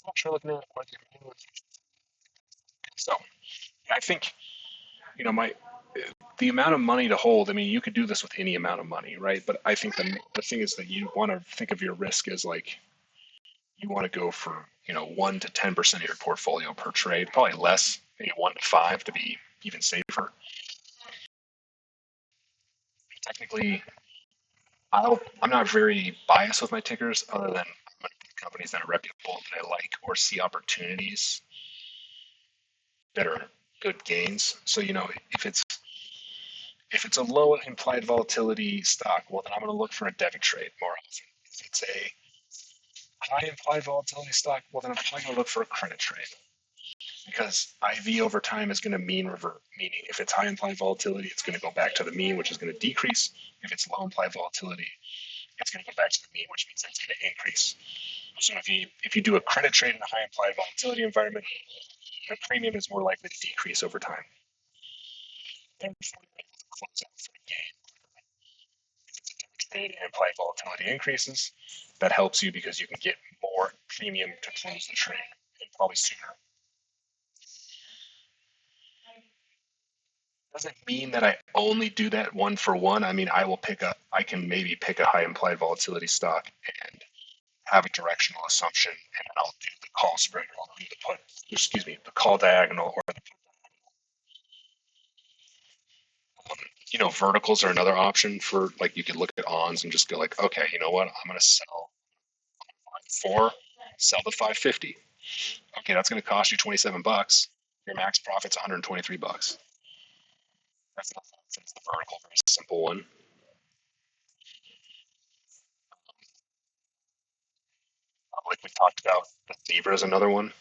Not sure looking at what your so I think my the amount of money to hold. I mean, you could do this with any amount of money, right? But I think the thing is that you want to think of your risk as like you want to go for 1 to 10% of your portfolio per trade, probably less, maybe 1 to 5 to be even safer. Technically, I'm not very biased with my tickers, other than I'm going to pick companies that are reputable that I like or see opportunities that are good gains. So if it's a low implied volatility stock, well then I'm going to look for a debit trade more often. If it's a high implied volatility stock, well then I'm probably going to look for a credit trade because IV over time is going to mean revert. Meaning, if it's high implied volatility, it's going to go back to the mean, which is going to decrease. If it's low implied volatility, it's going to go back to the mean, which means it's going to increase. So if you do a credit trade in a high implied volatility environment, the premium is more likely to decrease over time. Therefore, you're able to close out for a gain. If it's a debit trade and implied volatility increases, that helps you because you can get more premium to close the trade, and probably sooner. Doesn't mean that I only do that one for one. I mean, I can maybe pick a high implied volatility stock and have a directional assumption, and then I'll do the call spread, or I'll do the call diagonal, or verticals are another option for, like, you could look at ons and just go like, okay, you know what, I'm going to sell 4, sell the 550. Okay, that's going to cost you 27 bucks. Your max profit's 123 bucks. That's the vertical, very simple one. Like we talked about, the zebra is another one to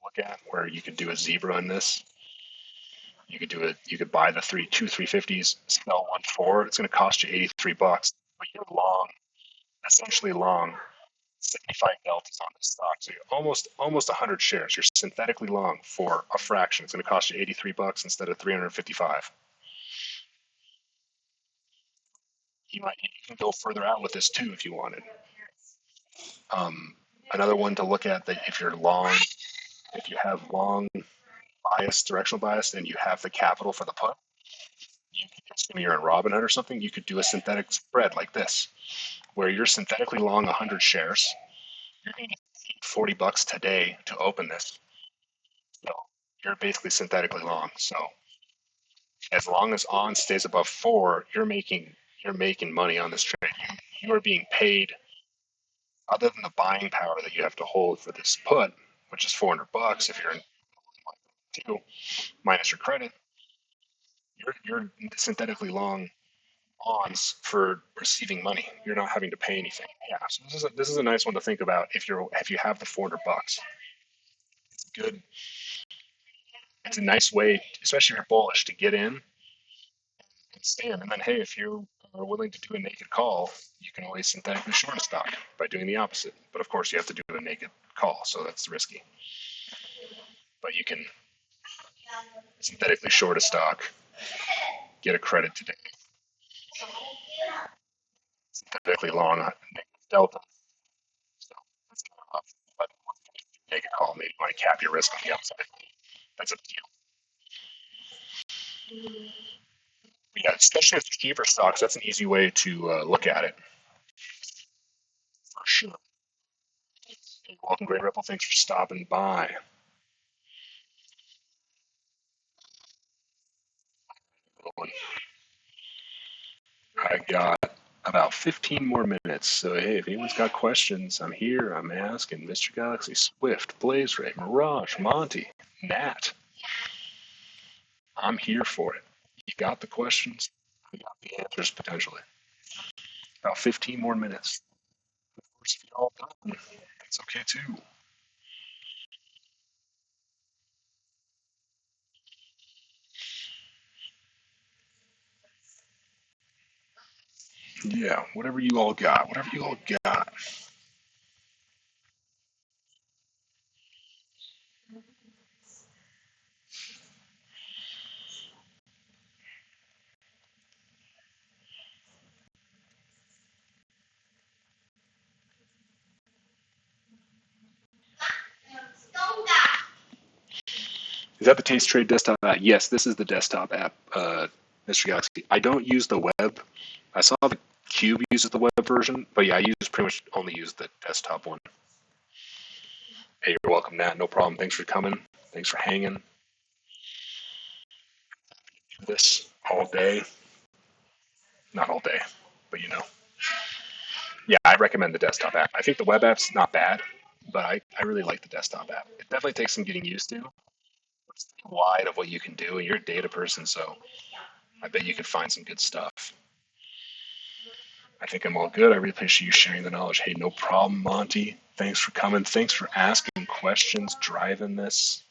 look at where you could do a zebra in this. You could do it. You could buy the 350s, sell 1 4. It's going to cost you 83 bucks, but you're long, essentially long 75 deltas on this stock. So you're almost 100 shares. You're synthetically long for a fraction. It's going to cost you 83 bucks instead of 355. You can go further out with this too if you wanted. Another one to look at, that if you're long, if you have long bias, directional bias, and you have the capital for the put, you can assuming you're in Robinhood or something, you could do a synthetic spread like this, where you're synthetically long 100 shares. You're going to get $40 today to open this. So you're basically synthetically long. So as long as on stays above 4, you're making money on this trade. You are being paid, other than the buying power that you have to hold for this put, which is $400 if you're in 2 minus your credit. You're synthetically long ons for receiving money. You're not having to pay anything. Yeah, so this is a nice one to think about if you have the $400. It's good. It's a nice way, especially if you're bullish, to get in and stay in. And then, hey, if you are willing to do a naked call, you can always synthetically short a stock by doing the opposite. But of course, you have to do a naked call, so that's risky. But you can synthetically short a stock, get a credit today, synthetically long a negative delta. So that's not enough. But naked call, maybe you want to cap your risk on the upside. That's up to you. But yeah, especially with cheaper stocks, that's an easy way to look at it for sure. Hey, welcome, Great Ripple. Thanks for stopping by. I got about 15 more minutes. So, hey, if anyone's got questions, I'm here. I'm asking Mr. Galaxy, Swift, Blaze Ray, Mirage, Monty, Nat. I'm here for it. You got the questions, we got the answers potentially. About 15 more minutes. Of course, if you're all done, that's okay too. Yeah, whatever you all got. Whatever you all got. Is that the Taste Trade desktop app? Yes, this is the desktop app, Mr. Galaxy. I don't use the web. I saw the Cube uses the web version, but yeah, I pretty much only use the desktop one. Hey, you're welcome, Nat. No problem. Thanks for coming. Thanks for hanging. Do this all day. Not all day, but you know. Yeah, I recommend the desktop app. I think the web app's not bad, but I really like the desktop app. It definitely takes some getting used to. It's wide of what you can do, and you're a data person, so I bet you could find some good stuff. I think I'm all good. I really appreciate you sharing the knowledge. Hey, no problem, Monty. Thanks for coming. Thanks for asking questions, driving this.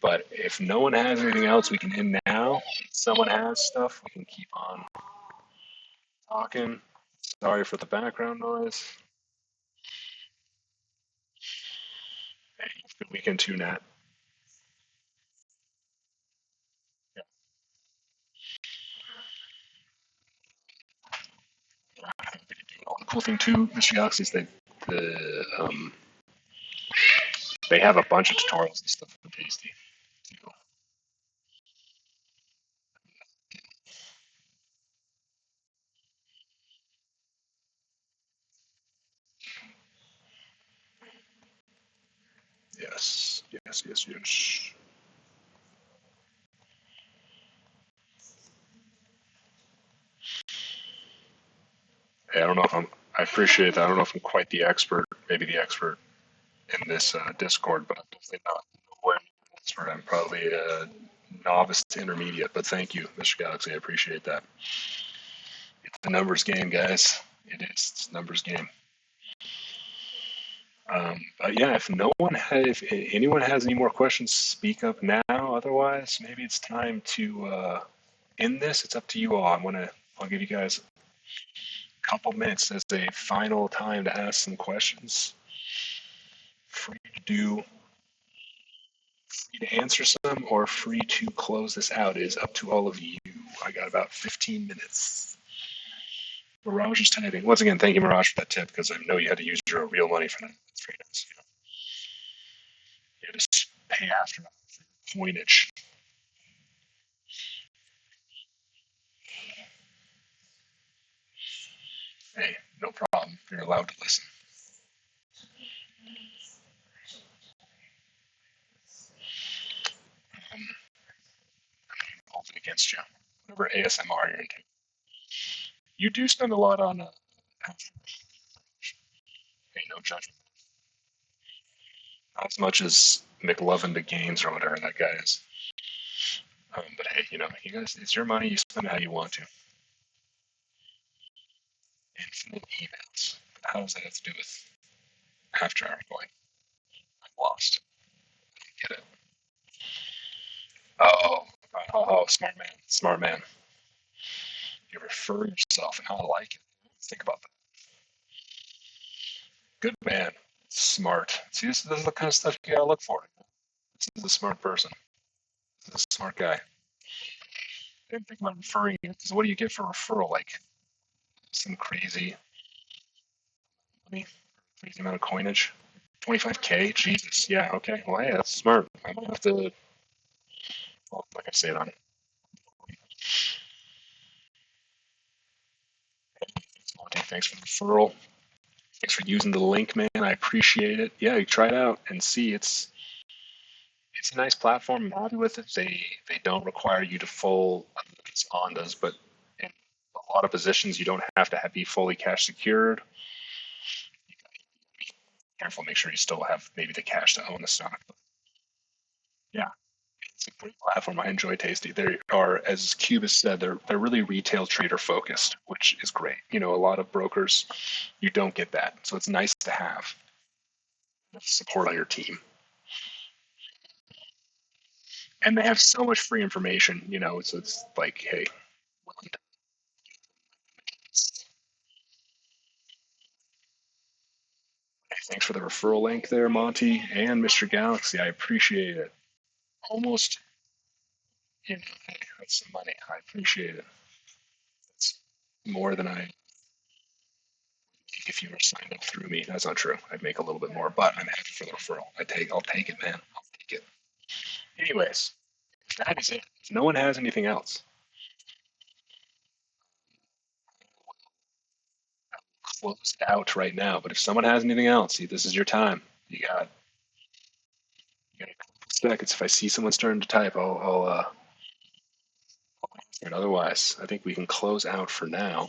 But if no one has anything else, we can end now. If someone has stuff, we can keep on talking. Sorry for the background noise. Hey, good weekend too, Nat. Yeah. The cool thing too, Mr. Galaxy, is that they have a bunch of tutorials and stuff for Tasty too. Yes, yes, yes, yes. Hey, I don't know if I appreciate that. I don't know if I'm quite the expert, maybe the expert in this Discord, but I'm definitely not nowhere near an expert. I'm probably a novice to intermediate, but thank you, Mr. Galaxy. I appreciate that. It's a numbers game, guys. It is. It's a numbers game. But yeah, if anyone has any more questions, speak up now. Otherwise, maybe it's time to end this. It's up to you all. I'll give you guys a couple minutes as a final time to ask some questions. Free to do, free to answer some, or free to close this out. It is up to all of you. I got about 15 minutes. Mirage is typing. Once again, thank you, Mirage, for that tip, because I know you had to use your real money for that. That's very nice. You had to pay after coinage. Hey, no problem. You're allowed to listen. Hold it against you. Whatever ASMR you're into. You do spend a lot on. Hey, no judgment. Not as much as McLovin to Gaines or whatever that guy is. But hey, you guys, it's your money. You spend it how you want to. Infinite emails. How does that have to do with after hour going? I'm lost. Get it? Oh, smart man, smart man. You refer yourself, and I like it. Think about that. Good man, smart. See, this is the kind of stuff you gotta look for. This is a smart person. This is a smart guy. I didn't think about referring you because what do you get for referral? Like some money, crazy amount of coinage. 25K? Jesus. Yeah. Okay. Well, hey, that's smart. I might have to. Well, like I say it on. Thanks for the referral. Thanks for using the link, man. I appreciate it. Yeah, you try it out and see. It's a nice platform. I'm happy with it. They don't require you to full as on does, but in a lot of positions you don't have to be fully cash secured. You gotta be careful, make sure you still have maybe the cash to own the stock. But yeah, it's a great platform. I enjoy Tasty. They are, as Cubis said, they're really retail trader focused, which is great. A lot of brokers you don't get that, so it's nice to have support on your team. And they have so much free information, so it's like, hey, thanks for the referral link there, Monty and Mr. Galaxy. I appreciate it. Almost, hey, that's some money. I appreciate it. It's more than I think if you were signed up through me. That's not true. I'd make a little bit more, but I'm happy for the referral. I'll take it, man. I'll take it. Anyways, that is it. If no one has anything else, I'll close it out right now. But if someone has anything else, see, this is your time. You got a couple seconds. If I see someone starting to type, I'll answer it. Otherwise, I think we can close out for now.